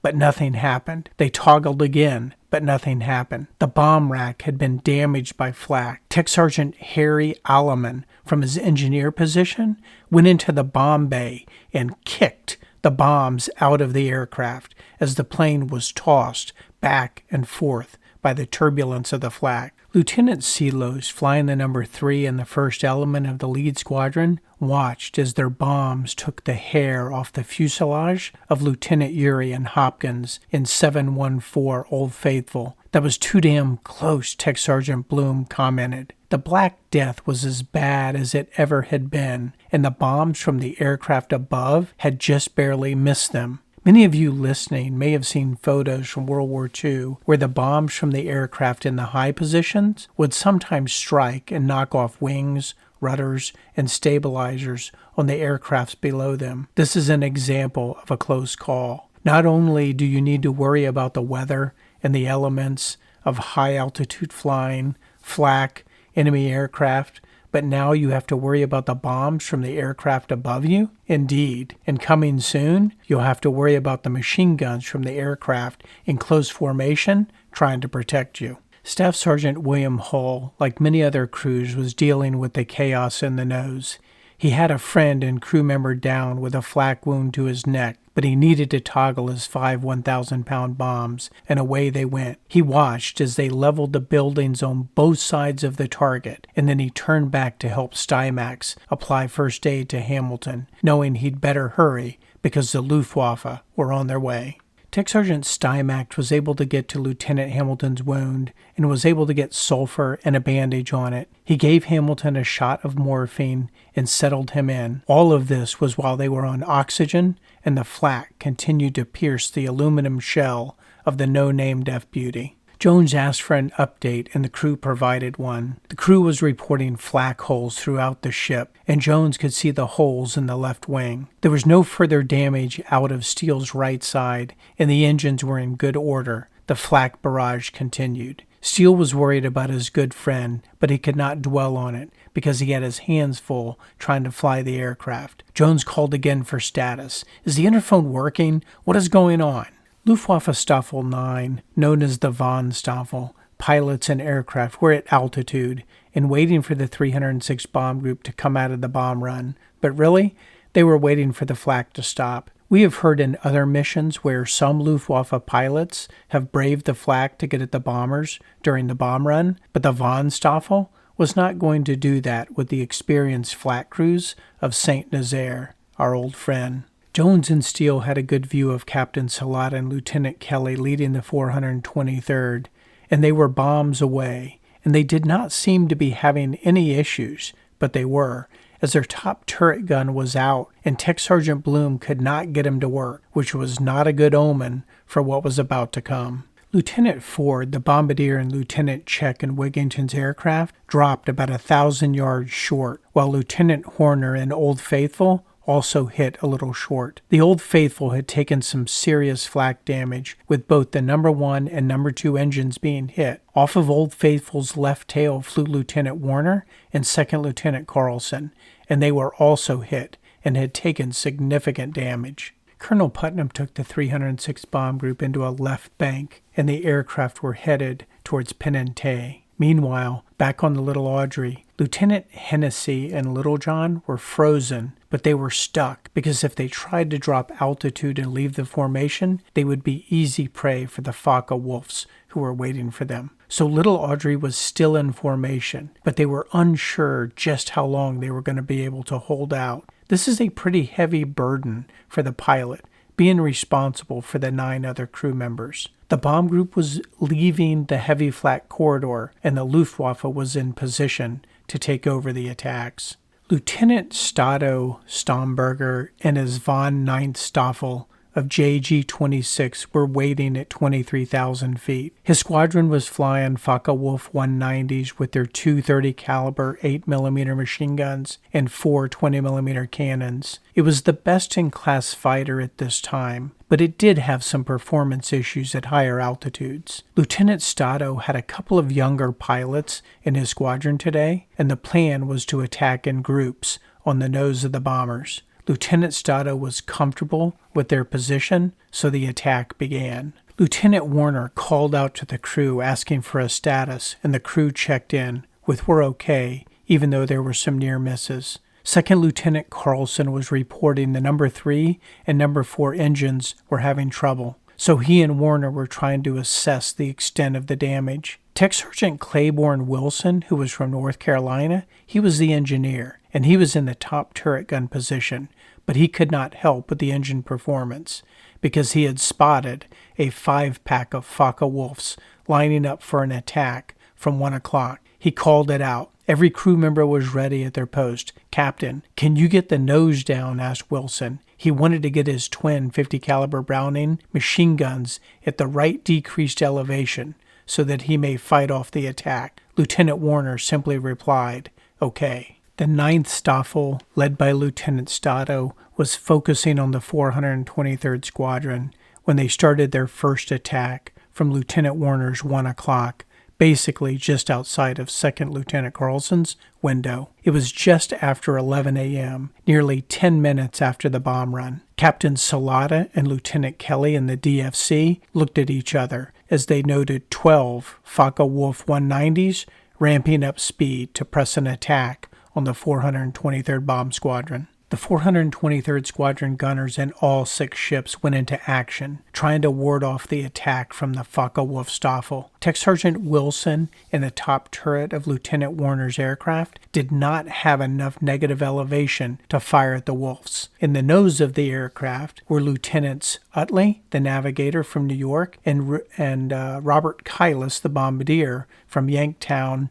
But nothing happened. They toggled again, but nothing happened. The bomb rack had been damaged by flak. Tech Sergeant Harry Alleman, from his engineer position, went into the bomb bay and kicked the bombs out of the aircraft as the plane was tossed back and forth by the turbulence of the flak. Lieutenant Steele, flying the number 3 in the first element of the lead squadron, watched as their bombs took the hair off the fuselage of Lieutenant Urey and Hopkins in 714 Old Faithful. That was too damn close, Tech Sergeant Bloom commented. The Black Death was as bad as it ever had been, and the bombs from the aircraft above had just barely missed them. Many of you listening may have seen photos from World War II where the bombs from the aircraft in the high positions would sometimes strike and knock off wings, rudders, and stabilizers on the aircrafts below them. This is an example of a close call. Not only do you need to worry about the weather and the elements of high-altitude flying, flak, enemy aircraft, but now you have to worry about the bombs from the aircraft above you? Indeed. And coming soon, you'll have to worry about the machine guns from the aircraft in close formation trying to protect you. Staff Sergeant William Hull, like many other crews, was dealing with the chaos in the nose. He had a friend and crew member down with a flak wound to his neck, but he needed to toggle his 5 1,000-pound bombs, and away they went. He watched as they leveled the buildings on both sides of the target, and then he turned back to help Stymax apply first aid to Hamilton, knowing he'd better hurry because the Luftwaffe were on their way. Tech Sergeant Stymax was able to get to Lieutenant Hamilton's wound and was able to get sulfur and a bandage on it. He gave Hamilton a shot of morphine and settled him in. All of this was while they were on oxygen, and the flak continued to pierce the aluminum shell of the no-name Deaf Beauty. Jones asked for an update, and the crew provided one. The crew was reporting flak holes throughout the ship, and Jones could see the holes in the left wing. There was no further damage out of Steele's right side, and the engines were in good order. The flak barrage continued. Steele was worried about his good friend, but he could not dwell on it because he had his hands full trying to fly the aircraft. Jones called again for status. "Is the interphone working? What is going on?" Luftwaffe Staffel 9, known as the Von Staffel, pilots and aircraft were at altitude and waiting for the 306 bomb group to come out of the bomb run. But really, they were waiting for the flak to stop. We have heard in other missions where some Luftwaffe pilots have braved the flak to get at the bombers during the bomb run, but the Von Staffel was not going to do that with the experienced flak crews of St. Nazaire, our old friend. Jones and Steele had a good view of Captain Salat and Lieutenant Kelly leading the 423rd, and they were bombs away, and they did not seem to be having any issues, but they were, as their top turret gun was out, and Tech Sergeant Bloom could not get him to work, which was not a good omen for what was about to come. Lieutenant Ford, the bombardier, and Lieutenant Check and Wigington's aircraft dropped about 1,000 yards short, while Lieutenant Horner and Old Faithful also hit a little short. The Old Faithful had taken some serious flak damage, with both the number 1 and number 2 engines being hit. Off of Old Faithful's left tail flew Lieutenant Warner and 2nd Lieutenant Carlson, and they were also hit and had taken significant damage. Colonel Putnam took the 306 bomb group into a left bank, and the aircraft were headed towards Penente. Meanwhile, back on the Little Audrey, Lieutenant Hennessy and Little John were frozen, but they were stuck because if they tried to drop altitude and leave the formation, they would be easy prey for the Focke-Wulfs who were waiting for them. So Little Audrey was still in formation, but they were unsure just how long they were going to be able to hold out. This is a pretty heavy burden for the pilot, being responsible for the 9 other crew members. The bomb group was leaving the heavy flak corridor, and the Luftwaffe was in position to take over the attacks. Lieutenant Stato Stomberger and his von 9th Staffel of JG-26 were waiting at 23,000 feet. His squadron was flying Focke-Wulf 190s with their 230 caliber 8mm machine guns and 4 20mm cannons. It was the best-in-class fighter at this time, but it did have some performance issues at higher altitudes. Lieutenant Stato had a couple of younger pilots in his squadron today, and the plan was to attack in groups on the nose of the bombers. Lieutenant Stato was comfortable with their position, so the attack began. Lieutenant Warner called out to the crew asking for a status, and the crew checked in with "we're okay," even though there were some near misses. Second Lieutenant Carlson was reporting the number 3 and number 4 engines were having trouble, so he and Warner were trying to assess the extent of the damage. Tech Sergeant Claiborne Wilson, who was from North Carolina, he was the engineer, and he was in the top turret gun position, but he could not help with the engine performance because he had spotted a 5-pack of Focke-Wulfs lining up for an attack from 1 o'clock. He called it out. Every crew member was ready at their post. "Captain, can you get the nose down?" asked Wilson. He wanted to get his twin 50 caliber Browning machine guns at the right decreased elevation so that he may fight off the attack. Lieutenant Warner simply replied, "Okay." The 9th Staffel, led by Lieutenant Stato, was focusing on the 423rd Squadron when they started their first attack from Lieutenant Warner's 1 o'clock, basically just outside of 2nd Lieutenant Carlson's window. It was just after 11 a.m., nearly 10 minutes after the bomb run. Captain Salata and Lieutenant Kelly in the DFC looked at each other as they noted 12 Focke-Wulf 190s ramping up speed to press an attack on the 423rd Bomb Squadron. The 423rd Squadron gunners in all 6 ships went into action, trying to ward off the attack from the Focke-Wulf Staffel. Tech Sergeant Wilson, in the top turret of Lieutenant Warner's aircraft, did not have enough negative elevation to fire at the Wolves. In the nose of the aircraft were Lieutenants Utley, the navigator from New York, and Robert Kylas, the bombardier from Yanktown,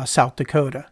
South Dakota.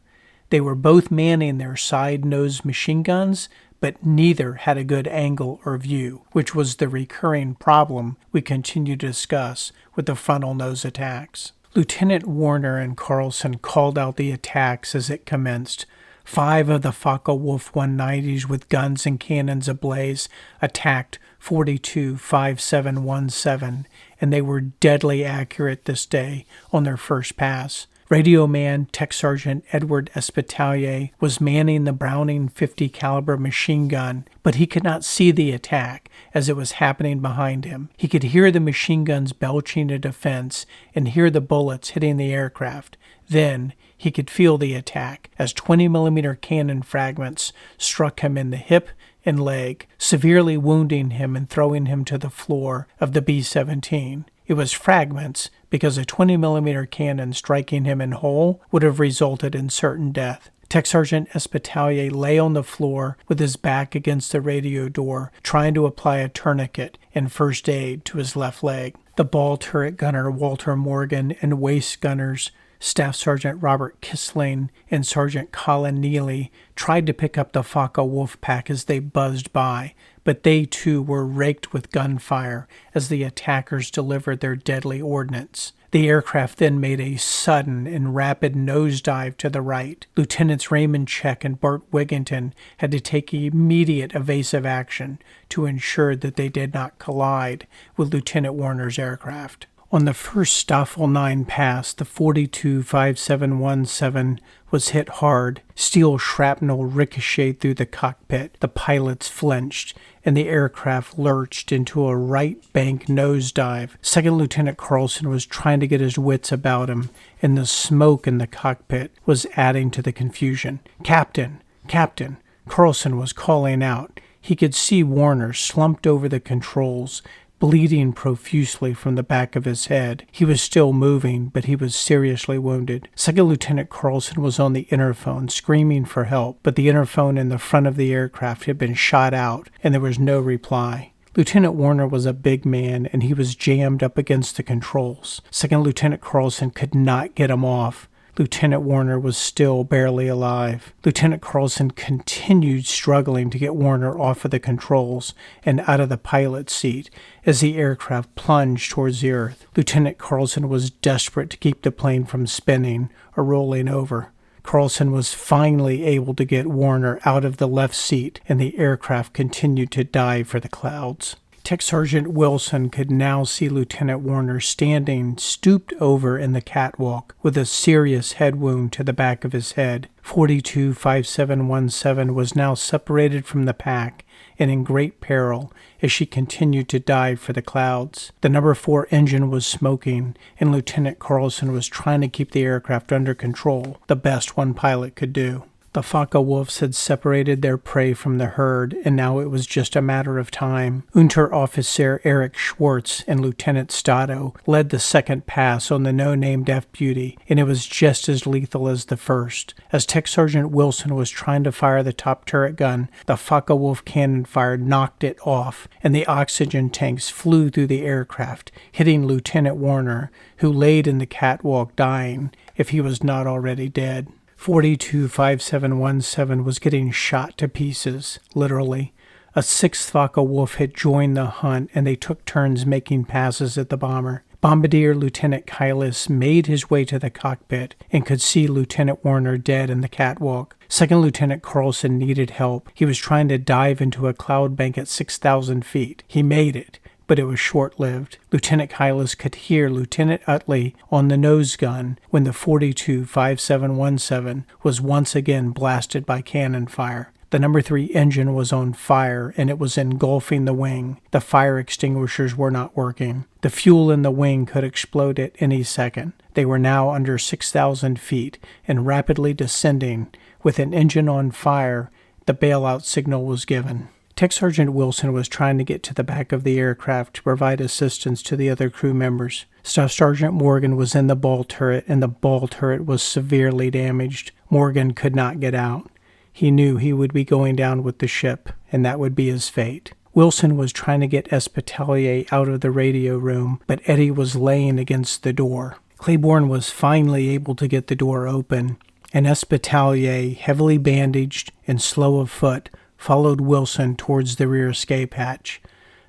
They were both manning their side-nose machine guns, but neither had a good angle or view, which was the recurring problem we continue to discuss with the frontal nose attacks. Lieutenant Warner and Carlson called out the attacks as it commenced. 5 of the Focke-Wulf 190s with guns and cannons ablaze attacked 42-5717, and they were deadly accurate this day on their first pass. Radio man Tech Sergeant Edward Espitalier was manning the Browning 50 caliber machine gun, but he could not see the attack as it was happening behind him. He could hear the machine guns belching a defense and hear the bullets hitting the aircraft. Then he could feel the attack as 20mm cannon fragments struck him in the hip and leg, severely wounding him and throwing him to the floor of the B-17. It was fragments because a 20mm cannon striking him in whole would have resulted in certain death. Tech Sergeant Espitalier lay on the floor with his back against the radio door, trying to apply a tourniquet and first aid to his left leg. The ball turret gunner Walter Morgan and waist gunners Staff Sergeant Robert Kissling and Sergeant Colin Neely tried to pick up the Focke-Wulf pack as they buzzed by, but they too were raked with gunfire as the attackers delivered their deadly ordnance. The aircraft then made a sudden and rapid nosedive to the right. Lieutenants Raymond Check and Bart Wigington had to take immediate evasive action to ensure that they did not collide with Lieutenant Warner's aircraft. On the first Staffel 9 pass, the 42-5717 was hit hard. Steel shrapnel ricocheted through the cockpit. The pilots flinched, and the aircraft lurched into a right bank nosedive. Second Lieutenant Carlson was trying to get his wits about him, and the smoke in the cockpit was adding to the confusion. "Captain! Captain!" Carlson was calling out. He could see Warner slumped over the controls, bleeding profusely from the back of his head. He was still moving, but he was seriously wounded. Second Lieutenant Carlson was on the interphone, screaming for help, but the interphone in the front of the aircraft had been shot out, and there was no reply. Lieutenant Warner was a big man, and he was jammed up against the controls. Second Lieutenant Carlson could not get him off. Lieutenant Warner was still barely alive. Lieutenant Carlson continued struggling to get Warner off of the controls and out of the pilot's seat as the aircraft plunged towards the earth. Lieutenant Carlson was desperate to keep the plane from spinning or rolling over. Carlson was finally able to get Warner out of the left seat, and the aircraft continued to dive for the clouds. Tech Sergeant Wilson could now see Lieutenant Warner standing stooped over in the catwalk with a serious head wound to the back of his head. 42-5717 was now separated from the pack and in great peril as she continued to dive for the clouds. The number 4 engine was smoking, and Lieutenant Carlson was trying to keep the aircraft under control, the best one pilot could do. The Focke-Wulfs had separated their prey from the herd, and now it was just a matter of time. Unteroffizier Erich Schwartz and Lieutenant Stato led the second pass on the no-name Deaf Beauty, and it was just as lethal as the first. As Tech Sergeant Wilson was trying to fire the top turret gun, the Focke-Wulf cannon fire knocked it off, and the oxygen tanks flew through the aircraft, hitting Lieutenant Warner, who laid in the catwalk dying, if he was not already dead. 42-5717 was getting shot to pieces, literally. A sixth Focke-Wulf had joined the hunt, and they took turns making passes at the bomber. Bombardier Lieutenant Kailis made his way to the cockpit and could see Lieutenant Warner dead in the catwalk. Second Lieutenant Carlson needed help. He was trying to dive into a cloud bank at 6,000 feet. He made it, but it was short-lived. Lieutenant Kailis could hear Lieutenant Utley on the nose gun when the 42-5717 was once again blasted by cannon fire. The No. 3 engine was on fire, and it was engulfing the wing. The fire extinguishers were not working. The fuel in the wing could explode at any second. They were now under 6,000 feet and rapidly descending. With an engine on fire, the bailout signal was given. Tech Sergeant Wilson was trying to get to the back of the aircraft to provide assistance to the other crew members. Staff Sergeant Morgan was in the ball turret, and the ball turret was severely damaged. Morgan could not get out. He knew he would be going down with the ship, and that would be his fate. Wilson was trying to get Espitalier out of the radio room, but Eddie was laying against the door. Claiborne was finally able to get the door open, and Espitalier, heavily bandaged and slow of foot, followed Wilson towards the rear escape hatch.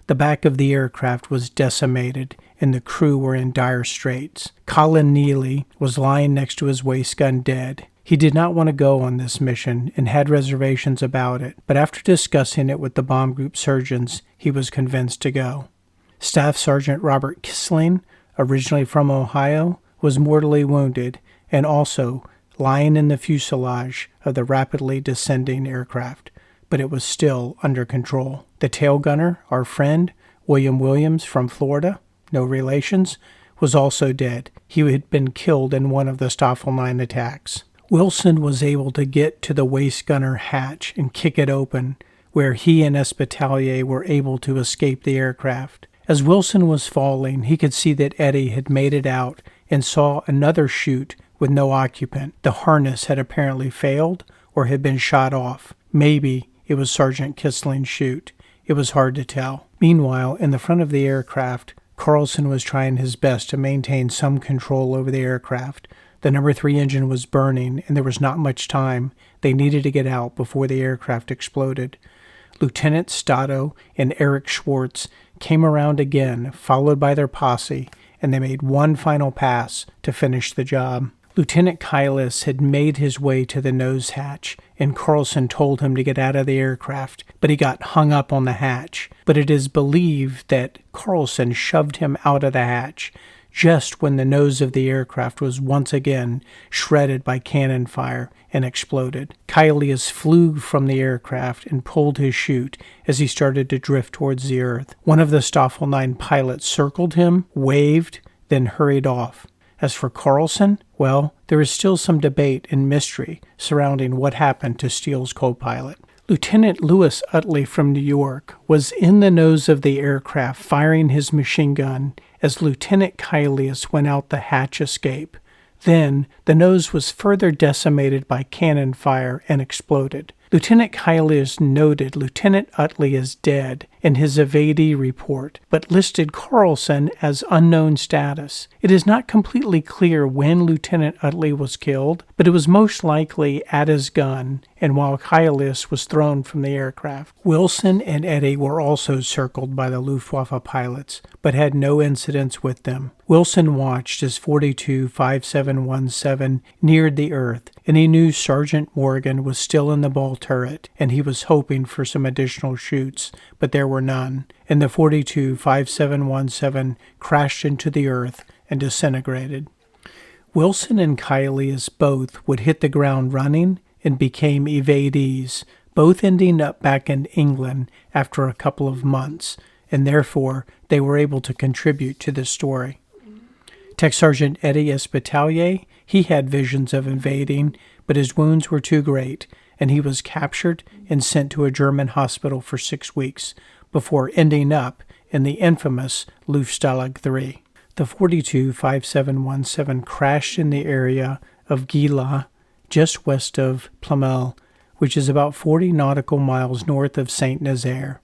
The back of the aircraft was decimated, and the crew were in dire straits. Colin Neely was lying next to his waist gun dead. He did not want to go on this mission and had reservations about it, but after discussing it with the bomb group surgeons, he was convinced to go. Staff Sergeant Robert Kissling, originally from Ohio, was mortally wounded and also lying in the fuselage of the rapidly descending aircraft, but it was still under control. The tail gunner, our friend, William Williams from Florida, no relations, was also dead. He had been killed in one of the Stoffel 9 attacks. Wilson was able to get to the waist gunner hatch and kick it open, where he and Espitalier were able to escape the aircraft. As Wilson was falling, he could see that Eddie had made it out and saw another chute with no occupant. The harness had apparently failed or had been shot off. Maybe it was Sergeant Kissling's chute. It was hard to tell. Meanwhile, in the front of the aircraft, Carlson was trying his best to maintain some control over the aircraft. The No. 3 engine was burning, and there was not much time. They needed to get out before the aircraft exploded. Lieutenant Stato and Erich Schwartz came around again, followed by their posse, and they made one final pass to finish the job. Lieutenant Kailis had made his way to the nose hatch, and Carlson told him to get out of the aircraft, but he got hung up on the hatch. But it is believed that Carlson shoved him out of the hatch just when the nose of the aircraft was once again shredded by cannon fire and exploded. Kailis flew from the aircraft and pulled his chute as he started to drift towards the earth. One of the Stoffel 9 pilots circled him, waved, then hurried off. As for Carlson, well, there is still some debate and mystery surrounding what happened to Steele's co-pilot. Lieutenant Louis Utley from New York was in the nose of the aircraft firing his machine gun as Lieutenant Kailis went out the hatch escape. Then, the nose was further decimated by cannon fire and exploded. Lieutenant Kailis noted Lieutenant Utley as dead in his evadee report, but listed Carlson as unknown status. It is not completely clear when Lieutenant Utley was killed, but it was most likely at his gun and while Kailis was thrown from the aircraft. Wilson and Eddie were also circled by the Luftwaffe pilots, but had no incidents with them. Wilson watched as 42-5717 neared the earth, and he knew Sergeant Morgan was still in the ball turret, and he was hoping for some additional chutes, but there were none, and the 42-5717 crashed into the earth and disintegrated. Wilson and Kailis both would hit the ground running and became evadees, both ending up back in England after a couple of months, and therefore they were able to contribute to this story. Tech Sergeant Eddie Espitalier, he had visions of invading, but his wounds were too great, and he was captured and sent to a German hospital for 6 weeks before ending up in the infamous Luftstalag 3. The 42-5717 crashed in the area of Gila, just west of Ploemel, which is about 40 nautical miles north of St. Nazaire.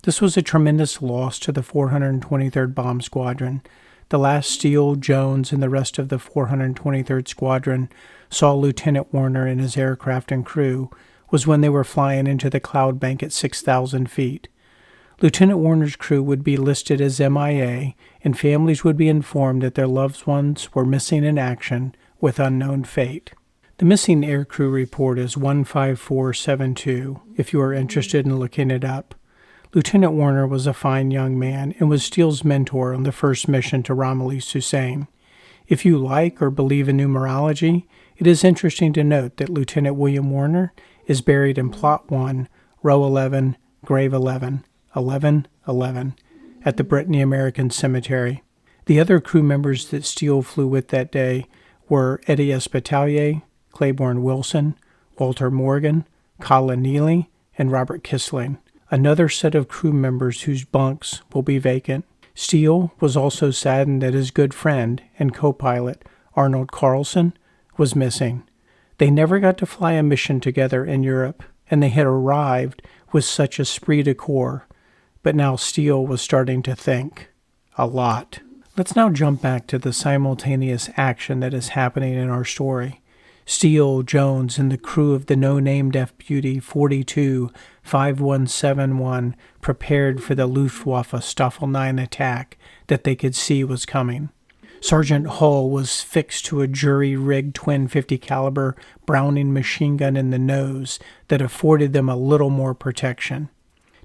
This was a tremendous loss to the 423rd Bomb Squadron. The last Steele, Jones, and the rest of the 423rd Squadron saw Lieutenant Warner and his aircraft and crew was when they were flying into the cloud bank at 6,000 feet. Lieutenant Warner's crew would be listed as MIA, and families would be informed that their loved ones were missing in action with unknown fate. The missing aircrew report is 15472, if you are interested in looking it up. Lieutenant Warner was a fine young man and was Steele's mentor on the first mission to Ramillies Hussein. If you like or believe in numerology, it is interesting to note that Lieutenant William Warner is buried in Plot 1, Row 11, Grave 11, 1111, at the Brittany American Cemetery. The other crew members that Steele flew with that day were Eddie Espitalier, Claiborne Wilson, Walter Morgan, Colin Neely, and Robert Kissling. Another set of crew members whose bunks will be vacant. Steele was also saddened that his good friend and co-pilot, Arnold Carlson, was missing. They never got to fly a mission together in Europe, and they had arrived with such esprit de corps. But now Steele was starting to think a lot. Let's now jump back to the simultaneous action that is happening in our story. Steele, Jones, and the crew of the no-named F-Beauty 42-5171 prepared for the Luftwaffe Staffel 9 attack that they could see was coming. Sergeant Hull was fixed to a jury-rigged twin 50 caliber Browning machine gun in the nose that afforded them a little more protection.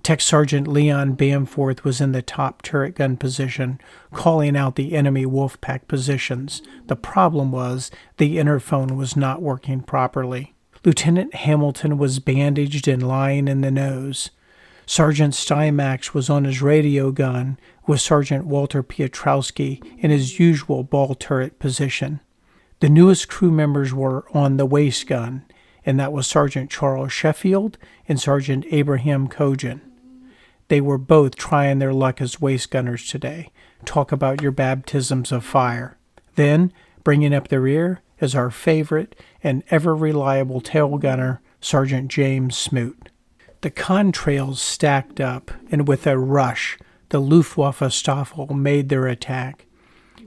Tech Sergeant Leon Bamforth was in the top turret gun position, calling out the enemy Wolfpack positions. The problem was the interphone was not working properly. Lieutenant Hamilton was bandaged and lying in the nose. Sergeant Steinmax was on his radio gun with Sergeant Walter Piotrowski in his usual ball turret position. The newest crew members were on the waist gun, and that was Sergeant Charles Sheffield and Sergeant Abraham Cogan. They were both trying their luck as waist gunners today. Talk about your baptisms of fire. Then, bringing up the rear, is our favorite and ever-reliable tail gunner, Sergeant James Smoot. The contrails stacked up, and with a rush, the Luftwaffe Staffel made their attack.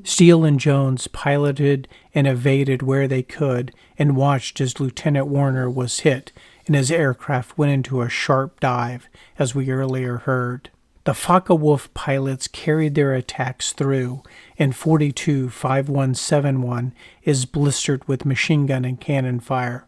Steele and Jones piloted and evaded where they could and watched as Lieutenant Warner was hit and his aircraft went into a sharp dive, as we earlier heard. The Focke-Wulf pilots carried their attacks through, and 42-5171 is blistered with machine gun and cannon fire.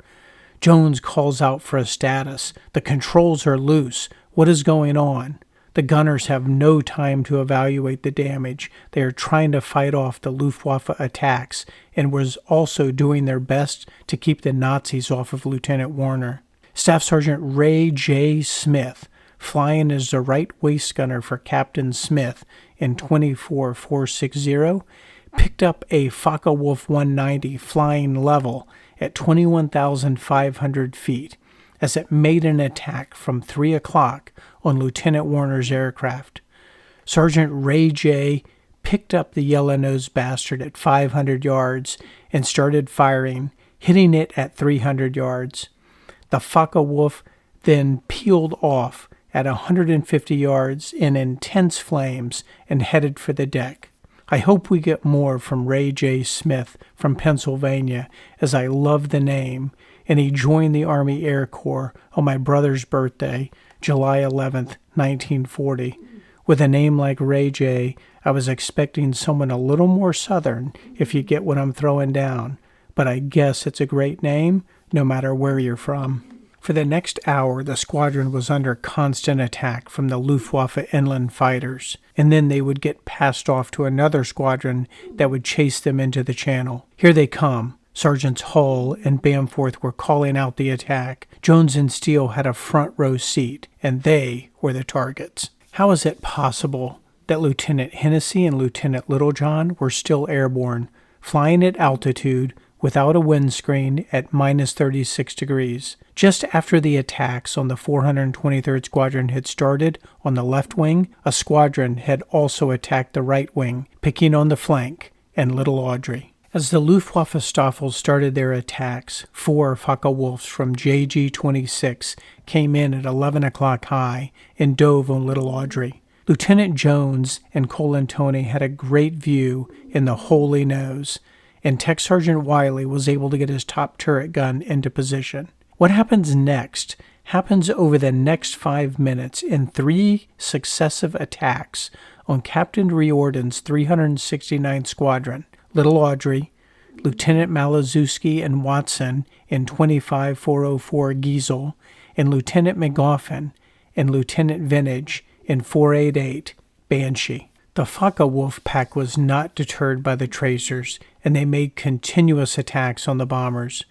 Jones calls out for a status. The controls are loose. What is going on? The gunners have no time to evaluate the damage. They are trying to fight off the Luftwaffe attacks and was also doing their best to keep the Nazis off of Lieutenant Warner. Staff Sergeant Ray J. Smith, flying as the right waist gunner for Captain Smith in 24460, picked up a Focke-Wulf 190 flying level at 21,500 feet as it made an attack from 3 o'clock on Lieutenant Warner's aircraft. Sergeant Ray J. picked up the yellow-nosed bastard at 500 yards and started firing, hitting it at 300 yards. The Focke-Wulf then peeled off at 150 yards in intense flames and headed for the deck. I hope we get more from Ray J. Smith from Pennsylvania, as I love the name, and he joined the Army Air Corps on my brother's birthday, July 11th, 1940. With a name like Ray J., I was expecting someone a little more southern, if you get what I'm throwing down, but I guess it's a great name, no matter where you're from. For the next hour, the squadron was under constant attack from the Luftwaffe inland fighters, and then they would get passed off to another squadron that would chase them into the channel. Here they come. Sergeants Hull and Bamforth were calling out the attack. Jones and Steele had a front row seat, and they were the targets. How is it possible that Lieutenant Hennessy and Lieutenant Littlejohn were still airborne, flying at altitude without a windscreen at minus 36 degrees. Just after the attacks on the 423rd Squadron had started on the left wing, a squadron had also attacked the right wing, picking on the flank and Little Audrey. As the Luftwaffe Staffels started their attacks, 4 Focke-Wulfs from JG-26 came in at 11 o'clock high and dove on Little Audrey. Lieutenant Jones and Colantoni had a great view in the Holy Nose, and Tech Sergeant Wiley was able to get his top turret gun into position. What happens next happens over the next 5 minutes in 3 successive attacks on Captain Riordan's 369th Squadron, Little Audrey, Lieutenant Malazewski and Watson in 25404 Giesel, and Lieutenant McGoffin and Lieutenant Vintage in 488 Banshee. The Focke-Wulf pack was not deterred by the tracers, and they made continuous attacks on the bombers.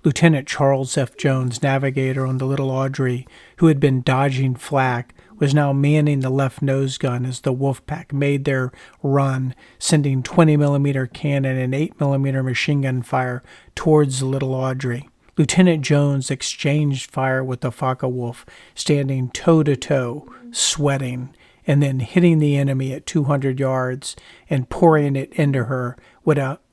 Lieutenant Charles F. Jones, navigator on the Little Audrey, who had been dodging flak, was now manning the left nose gun as the Wolfpack made their run, sending 20mm cannon and 8mm machine gun fire towards the Little Audrey. Lieutenant Jones exchanged fire with the Focke-Wulf, standing toe-to-toe, sweating, and then hitting the enemy at 200 yards and pouring it into her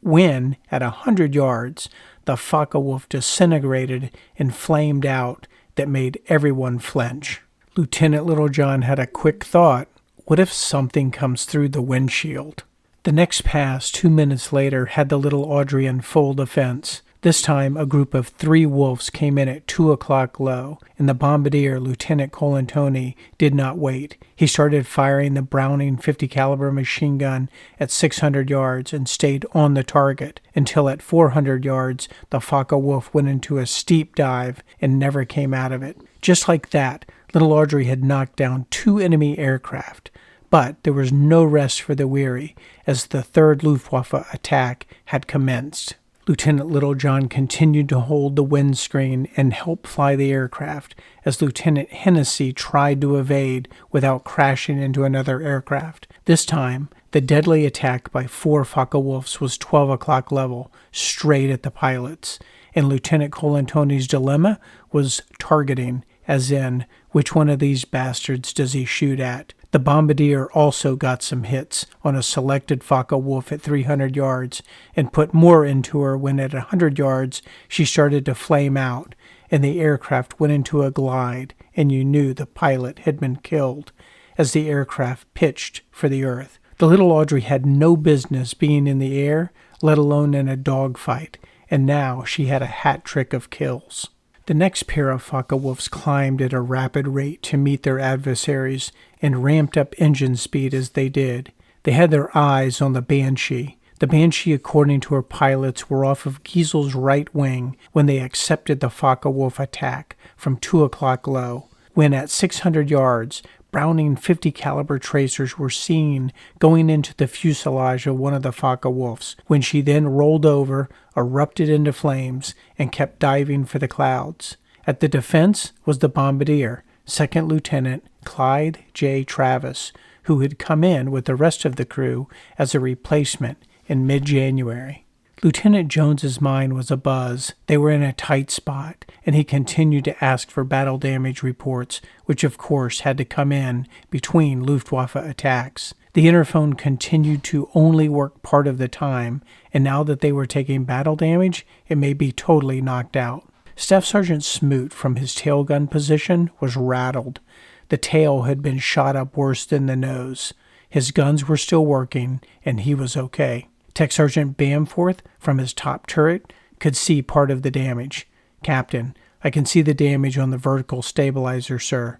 when, at 100 yards, the Focke-Wulf disintegrated and flamed out that made everyone flinch. Lieutenant Littlejohn had a quick thought. What if something comes through the windshield? The next pass, 2 minutes later, had the Little Audrey in full defense. This time, a group of 3 Wolves came in at 2 o'clock low, and the bombardier, Lieutenant Colantoni, did not wait. He started firing the Browning 50 caliber machine gun at 600 yards and stayed on the target until at 400 yards, the Focke-Wulf went into a steep dive and never came out of it. Just like that, Little Audrey had knocked down 2 enemy aircraft. But there was no rest for the weary, as the 3rd Luftwaffe attack had commenced. Lieutenant Littlejohn continued to hold the windscreen and help fly the aircraft, as Lieutenant Hennessy tried to evade without crashing into another aircraft. This time, the deadly attack by 4 Focke-Wulfs was 12 o'clock level, straight at the pilots, and Lieutenant Colantoni's dilemma was targeting, as in, which one of these bastards does he shoot at? The bombardier also got some hits on a selected Focke-Wulf at 300 yards and put more into her when at 100 yards she started to flame out and the aircraft went into a glide and you knew the pilot had been killed as the aircraft pitched for the earth. The Little Audrey had no business being in the air, let alone in a dogfight, and now she had a hat trick of kills. The next pair of Focke-Wulfs climbed at a rapid rate to meet their adversaries and ramped up engine speed as they did. They had their eyes on the Banshee. The Banshee, according to her pilots, were off of Giesel's right wing when they accepted the Focke-Wulf attack from 2 o'clock low, when at 600 yards, Browning 50 caliber tracers were seen going into the fuselage of one of the Focke-Wulfs, when she then rolled over, erupted into flames, and kept diving for the clouds. At the defense was the bombardier, 2nd Lieutenant Clyde J. Travis, who had come in with the rest of the crew as a replacement in mid-January. Lieutenant Jones's mind was abuzz. They were in a tight spot, and he continued to ask for battle damage reports, which of course had to come in between Luftwaffe attacks. The interphone continued to only work part of the time, and now that they were taking battle damage, it may be totally knocked out. Staff Sergeant Smoot, from his tail gun position, was rattled. The tail had been shot up worse than the nose. His guns were still working, and he was okay. Tech Sergeant Bamforth, from his top turret, could see part of the damage. "Captain, I can see the damage on the vertical stabilizer, sir."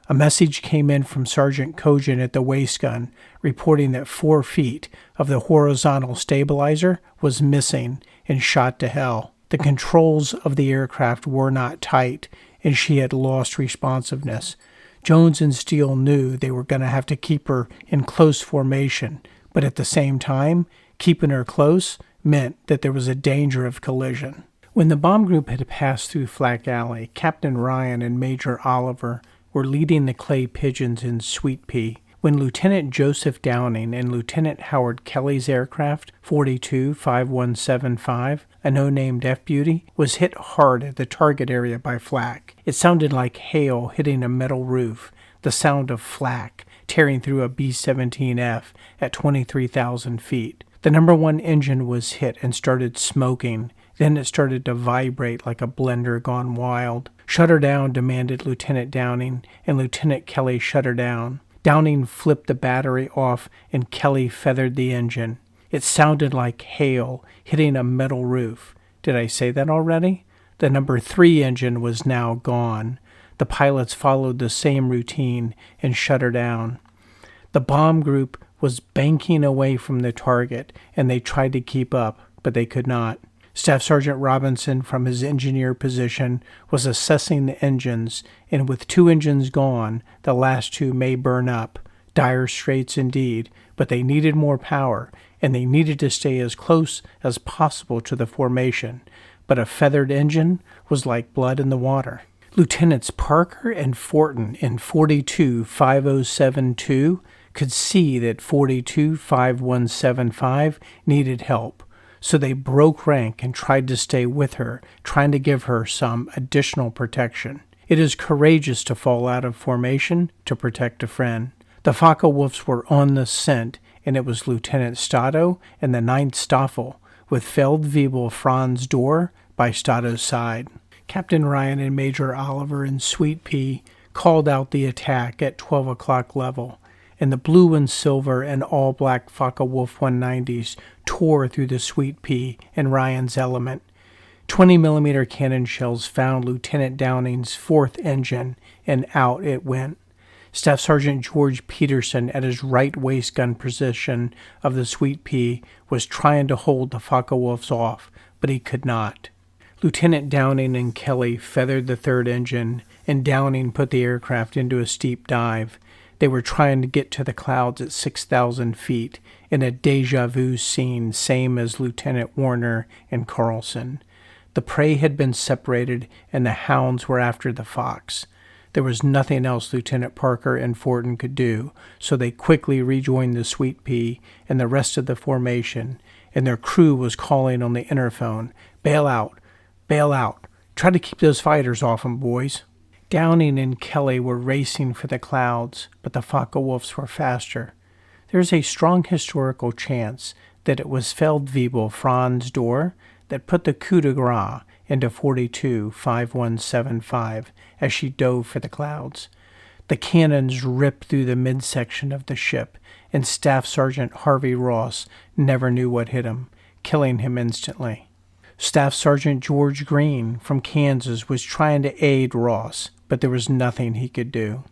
A message came in from Sergeant Cogent at the waist gun, reporting that 4 feet of the horizontal stabilizer was missing and shot to hell. The controls of the aircraft were not tight, and she had lost responsiveness. Jones and Steele knew they were going to have to keep her in close formation, but at the same time, keeping her close meant that there was a danger of collision. When the bomb group had passed through Flack Alley, Captain Ryan and Major Oliver were leading the clay pigeons in Sweet Pea When Lieutenant Joseph Downing and Lieutenant Howard Kelly's aircraft, 42-5175, a no-named F-Beauty, was hit hard at the target area by flak. It sounded like hail hitting a metal roof, the sound of flak tearing through a B-17F at 23,000 feet. The number 1 engine was hit and started smoking. Then it started to vibrate like a blender gone wild. "Shut her down," demanded Lieutenant Downing, and Lieutenant Kelly shut her down. Downing flipped the battery off and Kelly feathered the engine. It sounded like hail hitting a metal roof. Did I say that already? The number 3 engine was now gone. The pilots followed the same routine and shut her down. The bomb group was banking away from the target, and they tried to keep up, but they could not. Staff Sergeant Robinson, from his engineer position, was assessing the engines, and with 2 engines gone, the last 2 may burn up. Dire straits indeed, but they needed more power, and they needed to stay as close as possible to the formation. But a feathered engine was like blood in the water. Lieutenants Parker and Fortin in 42-5072 could see that 42-5175 needed help, so they broke rank and tried to stay with her, trying to give her some additional protection. It is courageous to fall out of formation to protect a friend. The Focke-Wulfs were on the scent, and it was Lieutenant Stato and the 9th Staffel, with Feldwebel Franz Dorr by Stato's side. Captain Ryan and Major Oliver in Suite P called out the attack at 12 o'clock level, and the blue and silver and all-black Focke-Wulf 190s tore through the Suite P in Ryan's element. 20-millimeter cannon shells found Lieutenant Downing's 4th engine, and out it went. Staff Sergeant George Peterson, at his right waist gun position of the Suite P, was trying to hold the Focke-Wulfs off, but he could not. Lieutenant Downing and Kelly feathered the 3rd engine, and Downing put the aircraft into a steep dive. They were trying to get to the clouds at 6,000 feet, in a deja vu scene same as Lieutenant Warner and Carlson. The prey had been separated, and the hounds were after the fox. There was nothing else Lieutenant Parker and Fortin could do, so they quickly rejoined the Suite P and the rest of the formation, and their crew was calling on the interphone, "Bail out! Bail out! Try to keep those fighters off 'em, boys." Downing and Kelly were racing for the clouds, but the Focke-Wulfs were faster. There is a strong historical chance that it was Feldwebel Franz Dorr that put the coup de grace into 42-5175 as she dove for the clouds. The cannons ripped through the midsection of the ship, and Staff Sergeant Harvey Ross never knew what hit him, killing him instantly. Staff Sergeant George Green from Kansas was trying to aid Ross, but there was nothing he could do.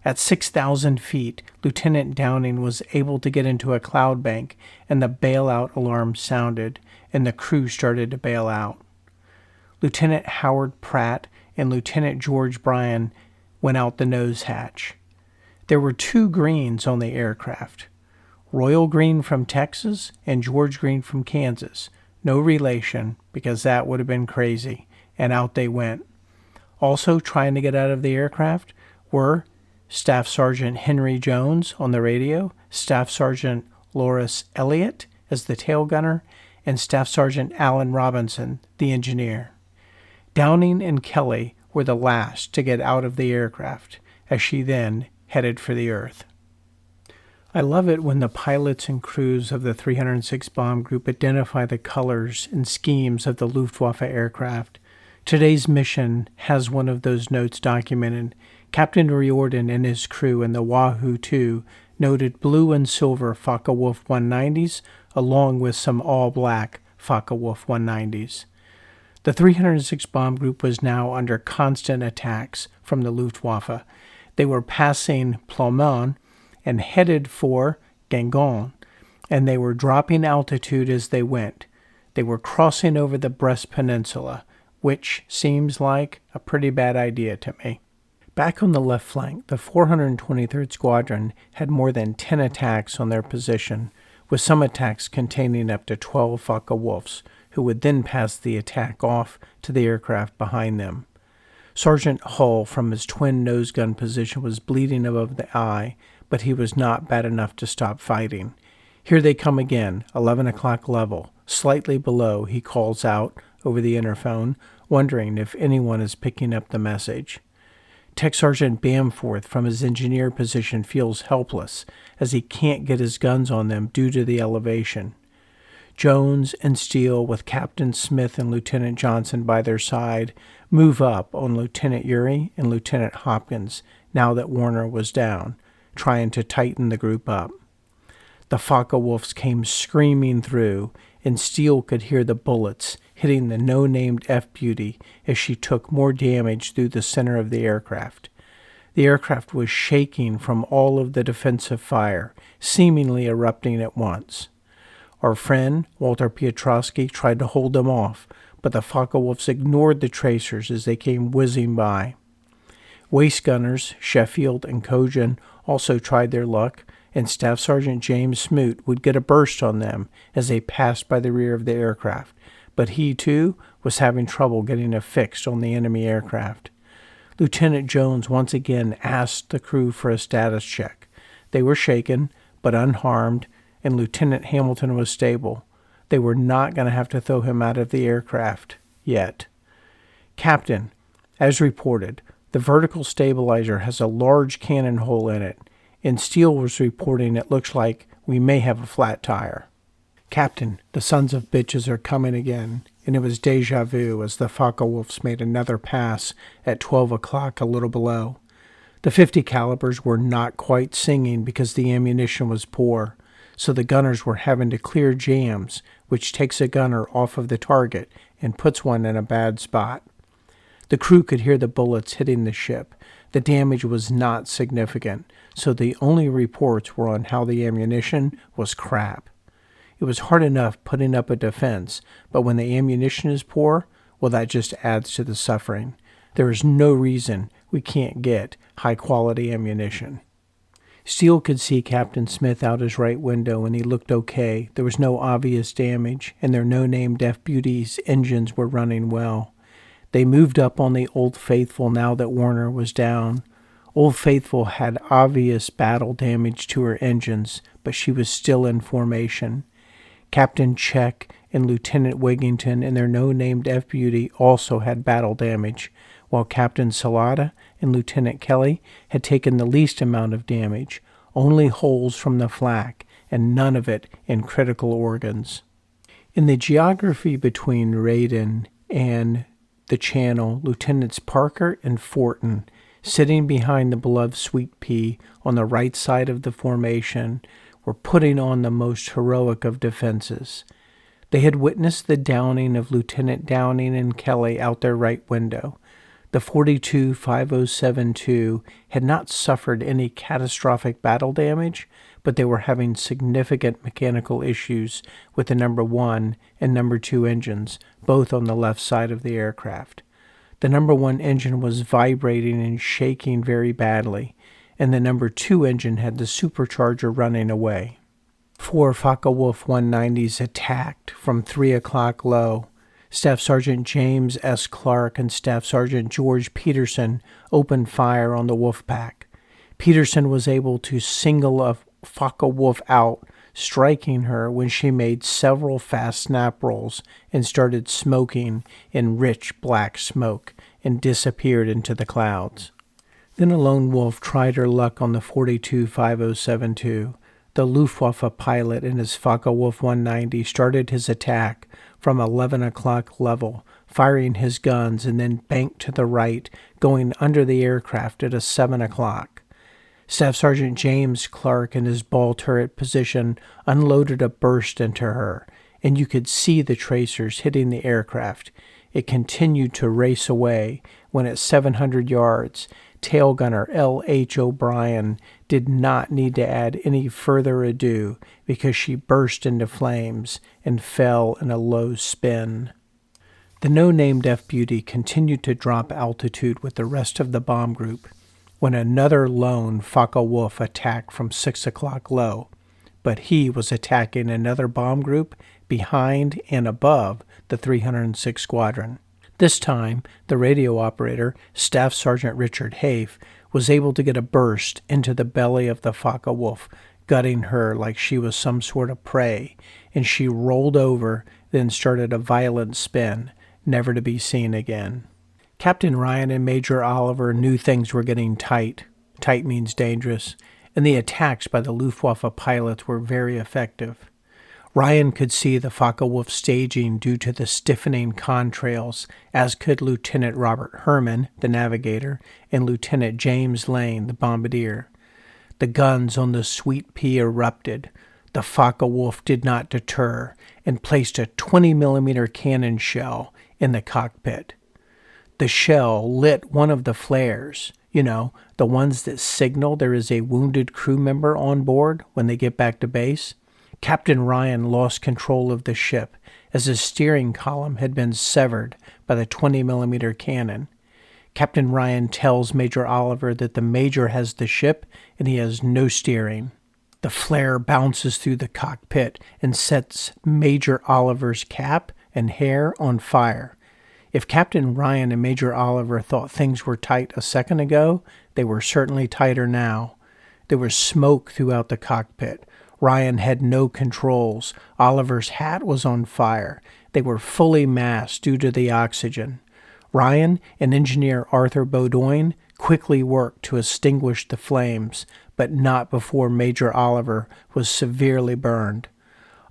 At 6,000 feet, Lieutenant Downing was able to get into a cloud bank, and the bailout alarm sounded, and the crew started to bail out. Lieutenant Howard Pratt and Lieutenant George Bryan went out the nose hatch. There were 2 Greens on the aircraft, Royal Green from Texas and George Green from Kansas. No relation, because that would have been crazy, and out they went. Also trying to get out of the aircraft were Staff Sergeant Henry Jones on the radio, Staff Sergeant Loris Elliott as the tail gunner, and Staff Sergeant Alan Robinson, the engineer. Downing and Kelly were the last to get out of the aircraft, as she then headed for the Earth. I love it when the pilots and crews of the 306 Bomb Group identify the colors and schemes of the Luftwaffe aircraft. Today's mission has one of those notes documented. Captain Riordan and his crew in the Wahoo 2 noted blue and silver Focke-Wulf 190s along with some all-black Focke-Wulf 190s. The 306 Bomb Group was now under constant attacks from the Luftwaffe. They were passing Ploemon and headed for Guingamp, and they were dropping altitude as they went. They were crossing over the Brest Peninsula, which seems like a pretty bad idea to me. Back on the left flank, the 423rd Squadron had more than 10 attacks on their position, with some attacks containing up to 12 Focke-Wulfs, who would then pass the attack off to the aircraft behind them. Sergeant Hull from his twin nose gun position was bleeding above the eye, but he was not bad enough to stop fighting. Here they come again, 11 o'clock level. Slightly below, he calls out over the interphone, wondering if anyone is picking up the message. Tech Sergeant Bamforth from his engineer position feels helpless as he can't get his guns on them due to the elevation. Jones and Steele, with Captain Smith and Lieutenant Johnson by their side, move up on Lieutenant Urey and Lieutenant Hopkins now that Warner was down, trying to tighten the group up. The Focke-Wulfs came screaming through, and Steele could hear the bullets hitting the no-named F-Beauty as she took more damage through the center of the aircraft. The aircraft was shaking from all of the defensive fire, seemingly erupting at once. Our friend, Walter Piotrowski, tried to hold them off, but the Focke-Wulfs ignored the tracers as they came whizzing by. Waist gunners, Sheffield and Cogan, also tried their luck, and Staff Sergeant James Smoot would get a burst on them as they passed by the rear of the aircraft, but he, too, was having trouble getting a fix on the enemy aircraft. Lieutenant Jones once again asked the crew for a status check. They were shaken, but unharmed, and Lieutenant Hamilton was stable. They were not going to have to throw him out of the aircraft yet. Captain, as reported, the vertical stabilizer has a large cannon hole in it, and Steele was reporting it looks like we may have a flat tire. Captain, the sons of bitches are coming again, and it was deja vu as the Focke-Wulfs made another pass at 12 o'clock a little below. The 50 calibers were not quite singing because the ammunition was poor, so the gunners were having to clear jams, which takes a gunner off of the target and puts one in a bad spot. The crew could hear the bullets hitting the ship. The damage was not significant, so the only reports were on how the ammunition was crap. It was hard enough putting up a defense, but when the ammunition is poor, well, that just adds to the suffering. There is no reason we can't get high-quality ammunition. Steele could see Captain Smith out his right window, and he looked okay. There was no obvious damage, and their no-named F-Beauty's engines were running well. They moved up on the Old Faithful now that Warner was down. Old Faithful had obvious battle damage to her engines, but she was still in formation. Captain Check and Lieutenant Wigington and their no-named F-Beauty also had battle damage, while Captain Salata and Lieutenant Kelly had taken the least amount of damage, only holes from the flak, and none of it in critical organs. In the geography between Raiden and the Channel, Lieutenants Parker and Fortin, sitting behind the beloved Sweet Pea on the right side of the formation, were putting on the most heroic of defenses. They had witnessed the downing of Lieutenant Downing and Kelly out their right window. The 42-5072 had not suffered any catastrophic battle damage, but they were having significant mechanical issues with the number 1 and number 2 engines, both on the left side of the aircraft. The number 1 engine was vibrating and shaking very badly, and the number 2 engine had the supercharger running away. 4 Focke-Wulf 190s attacked from 3 o'clock low. Staff Sergeant James S. Clark and Staff Sergeant George Peterson opened fire on the Wolfpack. Peterson was able to single a Focke-Wulf out, striking her when she made several fast snap rolls and started smoking in rich black smoke and disappeared into the clouds. Then a lone wolf tried her luck on the 42-5072. The Luftwaffe pilot in his Focke-Wulf 190 started his attack from 11 o'clock level, firing his guns and then banked to the right, going under the aircraft at a 7 o'clock. Staff Sergeant James Clark in his ball turret position unloaded a burst into her, and you could see the tracers hitting the aircraft. It continued to race away when at 700 yards, tail gunner L.H. O'Brien did not need to add any further ado because she burst into flames and fell in a low spin. The no-named F-Beauty continued to drop altitude with the rest of the bomb group when another lone Focke-Wulf attacked from 6 o'clock low, but he was attacking another bomb group behind and above the 306 Squadron. This time, the radio operator, Staff Sergeant Richard Hafe, was able to get a burst into the belly of the Focke-Wulf, gutting her like she was some sort of prey, and she rolled over, then started a violent spin, never to be seen again. Captain Ryan and Major Oliver knew things were getting tight. Tight means dangerous, and the attacks by the Luftwaffe pilots were very effective. Ryan could see the Focke-Wulf staging due to the stiffening contrails, as could Lieutenant Robert Herman, the navigator, and Lieutenant James Lane, the bombardier. The guns on the Sweet Pea erupted. The Focke-Wulf did not deter and placed a 20-millimeter cannon shell in the cockpit. The shell lit one of the flares, the ones that signal there is a wounded crew member on board when they get back to base. Captain Ryan lost control of the ship as the steering column had been severed by the 20-millimeter cannon. Captain Ryan tells Major Oliver that the Major has the ship and he has no steering. The flare bounces through the cockpit and sets Major Oliver's cap and hair on fire. If Captain Ryan and Major Oliver thought things were tight a second ago, they were certainly tighter now. There was smoke throughout the cockpit. Ryan had no controls. Oliver's hat was on fire. They were fully masked due to the oxygen. Ryan and Engineer Arthur Bowdoin quickly worked to extinguish the flames, but not before Major Oliver was severely burned.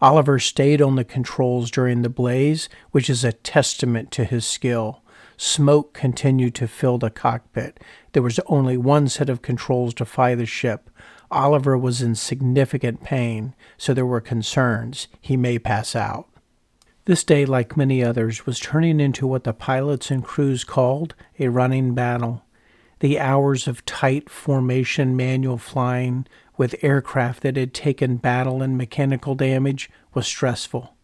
Oliver stayed on the controls during the blaze, which is a testament to his skill. Smoke continued to fill the cockpit. There was only one set of controls to fly the ship. Oliver was in significant pain, so there were concerns he may pass out. This day, like many others, was turning into what the pilots and crews called a running battle. The hours of tight formation manual flying with aircraft that had taken battle and mechanical damage was stressful.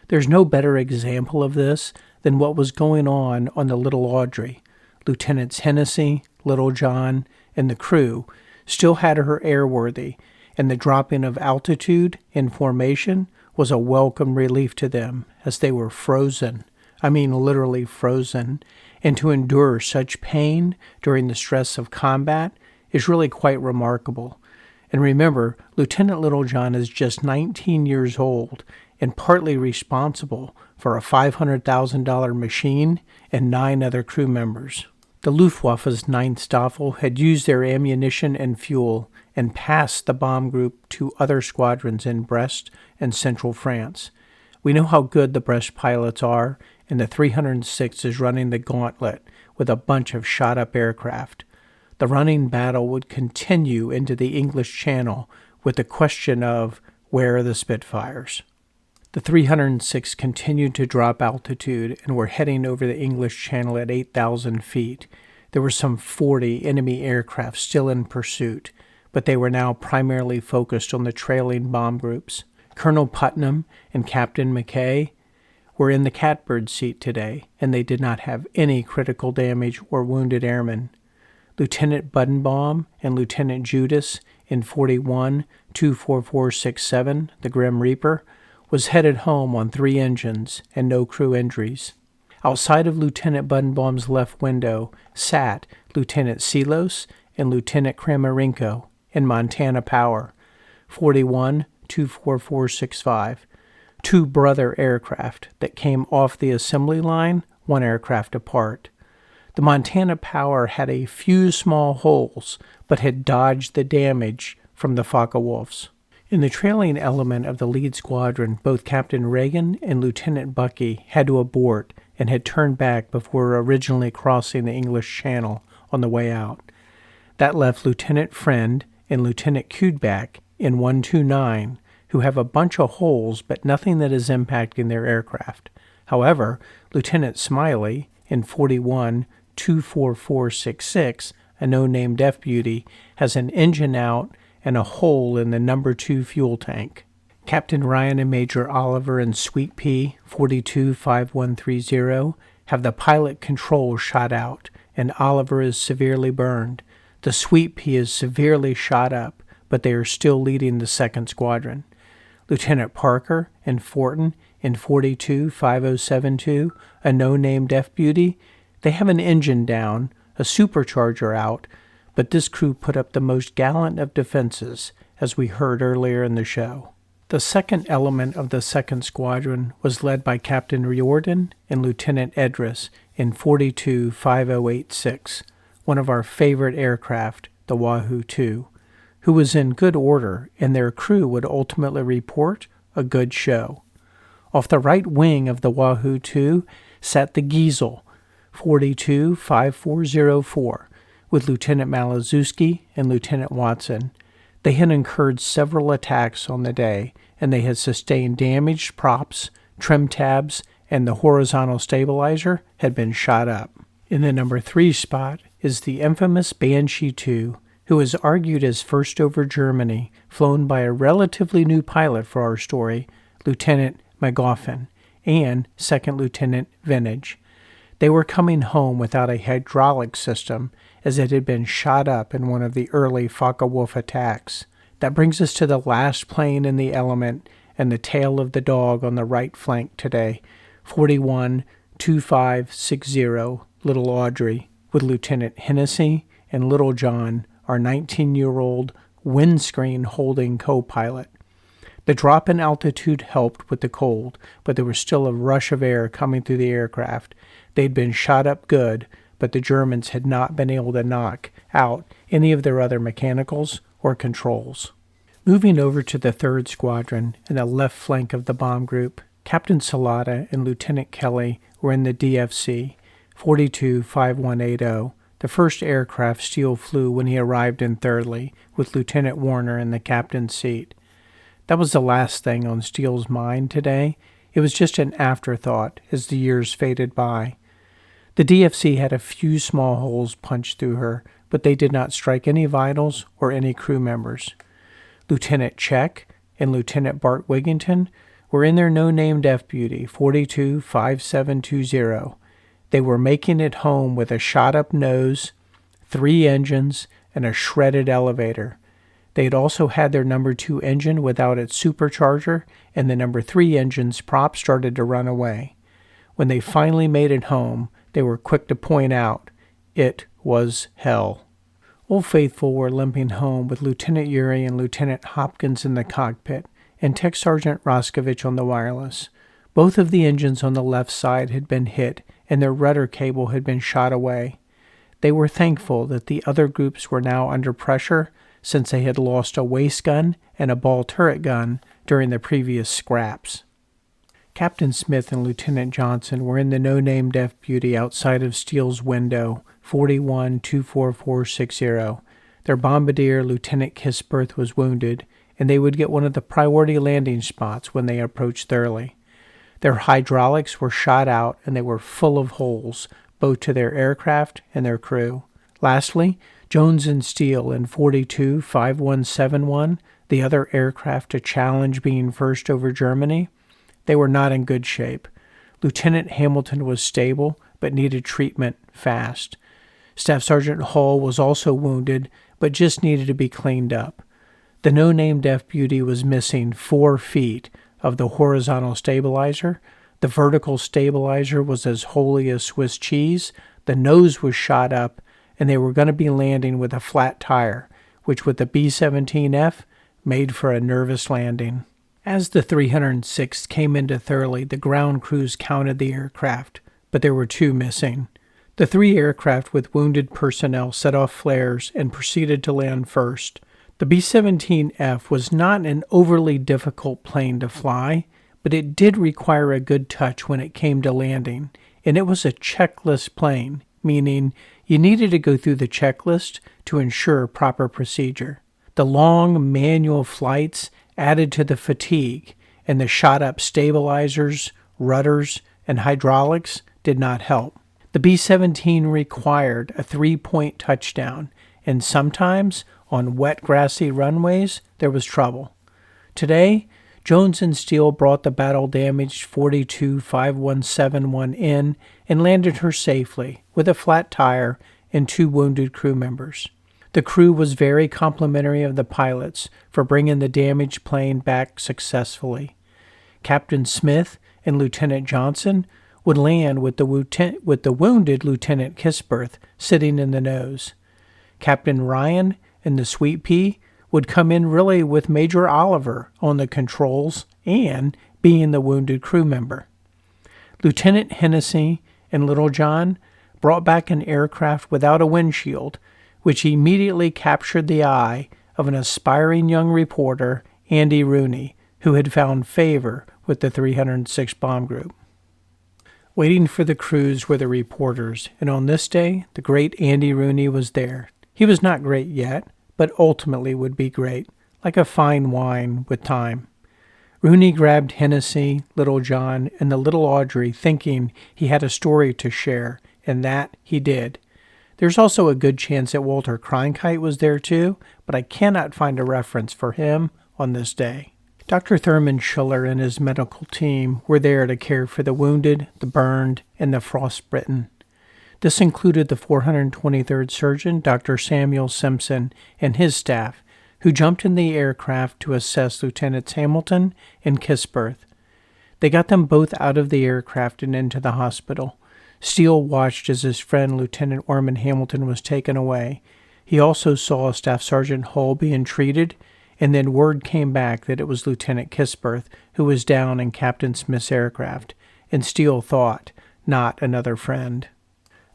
There's no better example of this than what was going on the Little Audrey. Lieutenants Hennessy, Little John, and the crew still had her airworthy, and the dropping of altitude in formation was a welcome relief to them as they were frozen. I mean literally frozen, and to endure such pain during the stress of combat is really quite remarkable. And remember, Lieutenant Littlejohn is just 19 years old and partly responsible for a $500,000 machine and 9 other crew members. The Luftwaffe's 9th Staffel had used their ammunition and fuel and passed the bomb group to other squadrons in Brest and central France. We know how good the Brest pilots are, and the 306 is running the gauntlet with a bunch of shot-up aircraft. The running battle would continue into the English Channel with the question of, where are the Spitfires? The 306 continued to drop altitude and were heading over the English Channel at 8,000 feet. There were some 40 enemy aircraft still in pursuit, but they were now primarily focused on the trailing bomb groups. Colonel Putnam and Captain McKay were in the catbird seat today, and they did not have any critical damage or wounded airmen. Lieutenant Buddenbaum and Lieutenant Judas in 41-24467, the Grim Reaper, was headed home on 3 engines and no crew injuries. Outside of Lieutenant Buddenbaum's left window sat Lieutenant Silos and Lieutenant Kramarenko in Montana Power, 41-24465, 2 brother aircraft that came off the assembly line 1 aircraft apart. The Montana Power had a few small holes, but had dodged the damage from the Focke-Wulfs. In the trailing element of the lead squadron, both Captain Reagan and Lieutenant Bucky had to abort and had turned back before originally crossing the English Channel on the way out. That left Lieutenant Friend and Lieutenant Kudback in 129, who have a bunch of holes but nothing that is impacting their aircraft. However, Lieutenant Smiley in 41-24466, a no-name Deaf Beauty, has an engine out and a hole in the number 2 fuel tank. Captain Ryan and Major Oliver in Sweet Pea 425130 have the pilot controls shot out, and Oliver is severely burned. The Sweet Pea is severely shot up, but they are still leading the 2nd Squadron. Lieutenant Parker and Fortin in 42-5072, a no-named F-Beauty, they have an engine down, a supercharger out, but this crew put up the most gallant of defenses, as we heard earlier in the show. The second element of the 2nd Squadron was led by Captain Riordan and Lieutenant Edris in 42-5086, one of our favorite aircraft, the Wahoo-2, who was in good order, and their crew would ultimately report a good show. Off the right wing of the Wahoo-2 sat the Giesel, 42-5404, with Lieutenant Malazewski and Lieutenant Watson. They had incurred several attacks on the day, and they had sustained damaged props, trim tabs, and the horizontal stabilizer had been shot up. In the number 3 spot is the infamous Banshee 2, who is argued as first over Germany, flown by a relatively new pilot for our story, Lieutenant Magoffin, and Second Lieutenant Vintage. They were coming home without a hydraulic system, as it had been shot up in one of the early Focke-Wulf attacks. That brings us to the last plane in the element and the tail of the dog on the right flank today, 41-2560, Little Audrey, with Lieutenant Hennessy and Little John, our 19-year-old windscreen-holding co-pilot. The drop in altitude helped with the cold, but there was still a rush of air coming through the aircraft. They'd been shot up good, but the Germans had not been able to knock out any of their other mechanicals or controls. Moving over to the 3rd Squadron and the left flank of the bomb group, Captain Salata and Lieutenant Kelly were in the DFC, 42-5180, the first aircraft Steele flew when he arrived in Thurley, with Lieutenant Warner in the captain's seat. That was the last thing on Steele's mind today. It was just an afterthought as the years faded by. The DFC had a few small holes punched through her, but they did not strike any vitals or any crew members. Lieutenant Check and Lieutenant Bart Wigington were in their no-named F-Beauty, 42-5720. They were making it home with a shot-up nose, 3 engines, and a shredded elevator. They had also had their number 2 engine without its supercharger, and the number 3 engine's prop started to run away. When they finally made it home, they were quick to point out it was hell. Old Faithful were limping home with Lieutenant Urey and Lieutenant Hopkins in the cockpit, and Tech Sergeant Roskovich on the wireless. Both of the engines on the left side had been hit, and their rudder cable had been shot away. They were thankful that the other groups were now under pressure, since they had lost a waist gun and a ball turret gun during the previous scraps. Captain Smith and Lieutenant Johnson were in the no-named F-Beauty outside of Steele's window, 41-24460. Their bombardier, Lieutenant Kisberth, was wounded, and they would get one of the priority landing spots when they approached Thurley. Their hydraulics were shot out, and they were full of holes, both to their aircraft and their crew. Lastly, Jones and Steele in 42-5171, the other aircraft to challenge being first over Germany, they were not in good shape. Lieutenant Hamilton was stable, but needed treatment fast. Staff Sergeant Hall was also wounded, but just needed to be cleaned up. The no-named F-Beauty was missing 4 feet of the horizontal stabilizer. The vertical stabilizer was as holy as Swiss cheese. The nose was shot up, and they were going to be landing with a flat tire, which with the B-17F made for a nervous landing. As the 306th came into Thurley, the ground crews counted the aircraft, but there were 2 missing. The 3 aircraft with wounded personnel set off flares and proceeded to land first. The B-17F was not an overly difficult plane to fly, but it did require a good touch when it came to landing, and it was a checklist plane, meaning you needed to go through the checklist to ensure proper procedure. The long manual flights added to the fatigue, and the shot-up stabilizers, rudders, and hydraulics did not help. The B-17 required a 3-point touchdown, and sometimes, on wet grassy runways, there was trouble. Today, Jones and Steele brought the battle-damaged 42-5171 in and landed her safely, with a flat tire and 2 wounded crew members. The crew was very complimentary of the pilots for bringing the damaged plane back successfully. Captain Smith and Lieutenant Johnson would land with the wounded Lieutenant Kisberth sitting in the nose. Captain Ryan and the Sweet Pea would come in really with Major Oliver on the controls and being the wounded crew member. Lieutenant Hennessy and Little John brought back an aircraft without a windshield, which immediately captured the eye of an aspiring young reporter, Andy Rooney, who had found favor with the 306 Bomb Group. Waiting for the crews were the reporters, and on this day, the great Andy Rooney was there. He was not great yet, but ultimately would be great, like a fine wine with time. Rooney grabbed Hennessy, Little John, and the little Audrey, thinking he had a story to share, and that he did. There's also a good chance that Walter Cronkite was there too, but I cannot find a reference for him on this day. Dr. Thurman Schiller and his medical team were there to care for the wounded, the burned, and the frostbitten. This included the 423rd Surgeon, Dr. Samuel Simpson, and his staff, who jumped in the aircraft to assess Lieutenants Hamilton and Kisberth. They got them both out of the aircraft and into the hospital. Steele watched as his friend Lieutenant Ormond Hamilton was taken away. He also saw Staff Sergeant Hull being treated, and then word came back that it was Lieutenant Kisberth who was down in Captain Smith's aircraft, and Steele thought, not another friend.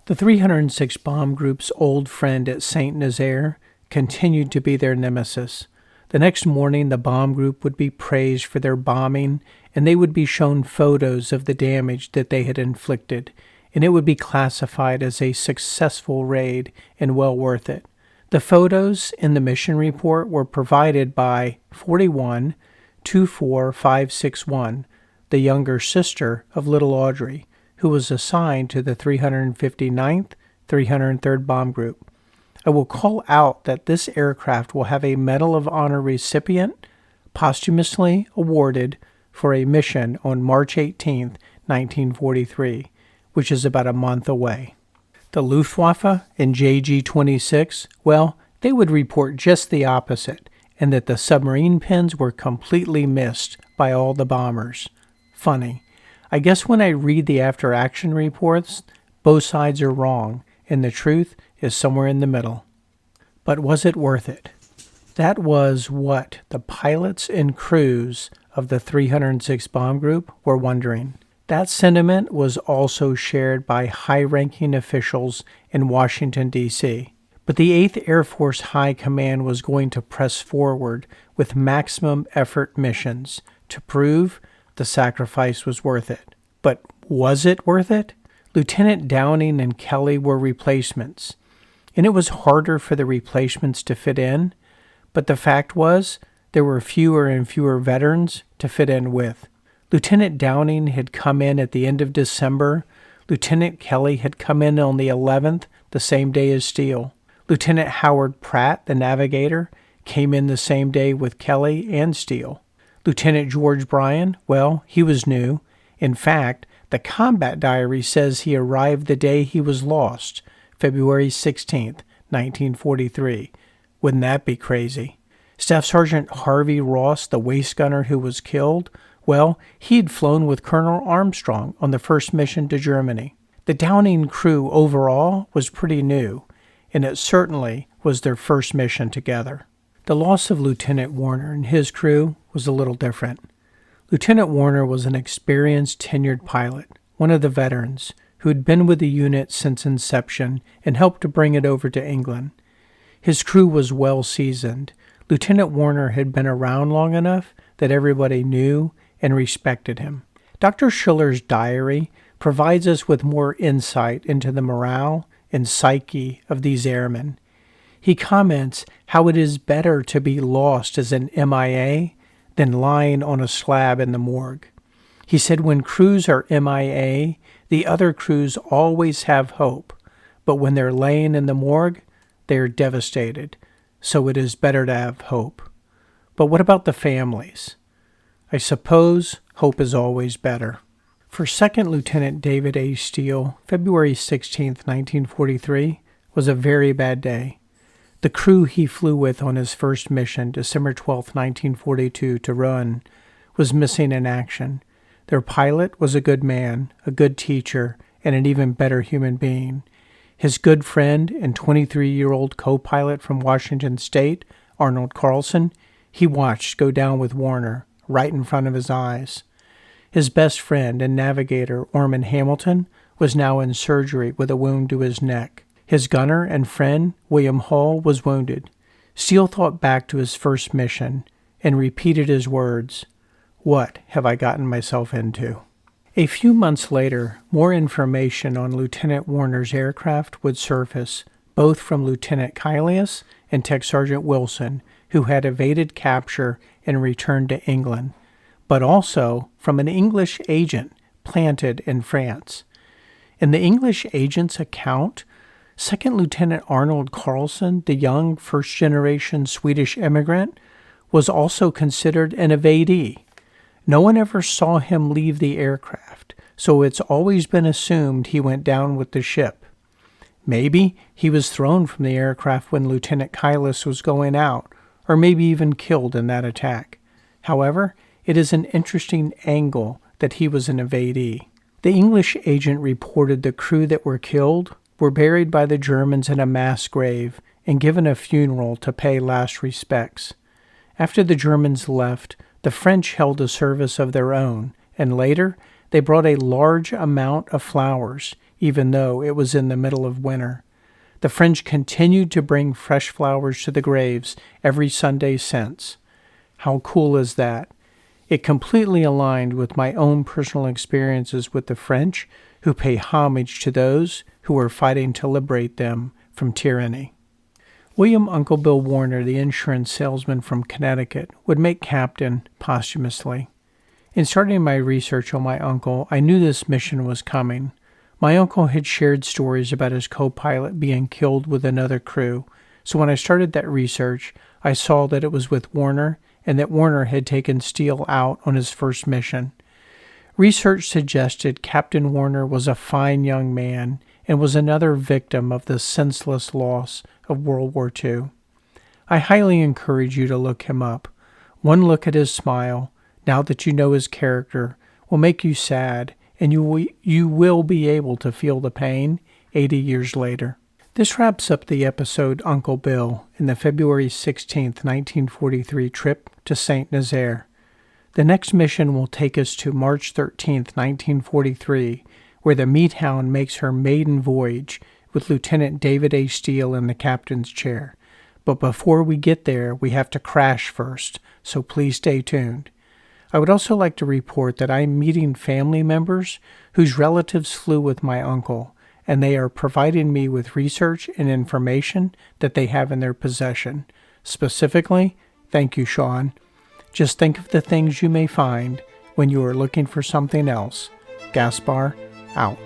The 306 Bomb Group's old friend at St. Nazaire continued to be their nemesis. The next morning, the bomb group would be praised for their bombing, and they would be shown photos of the damage that they had inflicted, and it would be classified as a successful raid and well worth it. The photos in the mission report were provided by 4124561, the younger sister of little Audrey, who was assigned to the 359th, 303rd Bomb Group. I will call out that this aircraft will have a Medal of Honor recipient posthumously awarded for a mission on March 18, 1943, which is about a month away. The Luftwaffe and JG-26, well, they would report just the opposite, and that the submarine pins were completely missed by all the bombers. Funny. I guess when I read the after-action reports, both sides are wrong, and the truth is somewhere in the middle. But was it worth it? That was what the pilots and crews of the 306 Bomb Group were wondering. That sentiment was also shared by high-ranking officials in Washington, D.C. But the 8th Air Force High Command was going to press forward with maximum effort missions to prove the sacrifice was worth it. But was it worth it? Lieutenant Downing and Kelly were replacements, and it was harder for the replacements to fit in, but the fact was there were fewer and fewer veterans to fit in with. Lieutenant Downing had come in at the end of December. Lieutenant Kelly had come in on the 11th, the same day as Steele. Lieutenant Howard Pratt, the navigator, came in the same day with Kelly and Steele. Lieutenant George Bryan, well, he was new. In fact, the combat diary says he arrived the day he was lost, February 16th, 1943. Wouldn't that be crazy? Staff Sergeant Harvey Ross, the waist gunner who was killed, well, he'd flown with Colonel Armstrong on the first mission to Germany. The Downing crew overall was pretty new, and it certainly was their first mission together. The loss of Lieutenant Warner and his crew was a little different. Lieutenant Warner was an experienced, tenured pilot, one of the veterans, who had been with the unit since inception and helped to bring it over to England. His crew was well seasoned. Lieutenant Warner had been around long enough that everybody knew and respected him. Dr. Schiller's diary provides us with more insight into the morale and psyche of these airmen. He comments how it is better to be lost as an MIA than lying on a slab in the morgue. He said when crews are MIA, the other crews always have hope, but when they're laying in the morgue, they are devastated, so it is better to have hope. But what about the families? I suppose hope is always better. For 2nd Lieutenant David A. Steele, February 16, 1943, was a very bad day. The crew he flew with on his first mission, December 12, 1942, to Rouen, was missing in action. Their pilot was a good man, a good teacher, and an even better human being. His good friend and 23-year-old co-pilot from Washington State, Arnold Carlson, he watched go down with Warner right in front of his eyes. His best friend and navigator, Orman Hamilton, was now in surgery with a wound to his neck. His gunner and friend, William Hull, was wounded. Steele thought back to his first mission and repeated his words, "What have I gotten myself into?" A few months later, more information on Lieutenant Warner's aircraft would surface, both from Lieutenant Kylius and Tech Sergeant Wilson, who had evaded capture and returned to England, but also from an English agent planted in France. In the English agent's account, Second Lieutenant Arnold Carlson, the young first-generation Swedish immigrant, was also considered an evadee. No one ever saw him leave the aircraft, so it's always been assumed he went down with the ship. Maybe he was thrown from the aircraft when Lieutenant Kylius was going out, or maybe even killed in that attack. However, it is an interesting angle that he was an evadee. The English agent reported the crew that were killed were buried by the Germans in a mass grave and given a funeral to pay last respects. After the Germans left, the French held a service of their own, and later they brought a large amount of flowers, even though it was in the middle of winter. The French continued to bring fresh flowers to the graves every Sunday since. How cool is that? It completely aligned with my own personal experiences with the French, who pay homage to those who are fighting to liberate them from tyranny. William Uncle Bill Warner, the insurance salesman from Connecticut, would make captain posthumously. In starting my research on my uncle, I knew this mission was coming. My uncle had shared stories about his co-pilot being killed with another crew, so when I started that research, I saw that it was with Warner and that Warner had taken Steele out on his first mission. Research suggested Captain Warner was a fine young man and was another victim of the senseless loss of World War II. I highly encourage you to look him up. One look at his smile, now that you know his character, will make you sad, and you will be able to feel the pain 80 years later. This wraps up the episode Uncle Bill in the February 16, 1943 trip to St. Nazaire. The next mission will take us to March 13, 1943, where the Meathound makes her maiden voyage with Lieutenant David A. Steele in the captain's chair. But before we get there, we have to crash first, so please stay tuned. I would also like to report that I'm meeting family members whose relatives flew with my uncle, and they are providing me with research and information that they have in their possession. Specifically, thank you, Sean. Just think of the things you may find when you are looking for something else. Gaspar, out.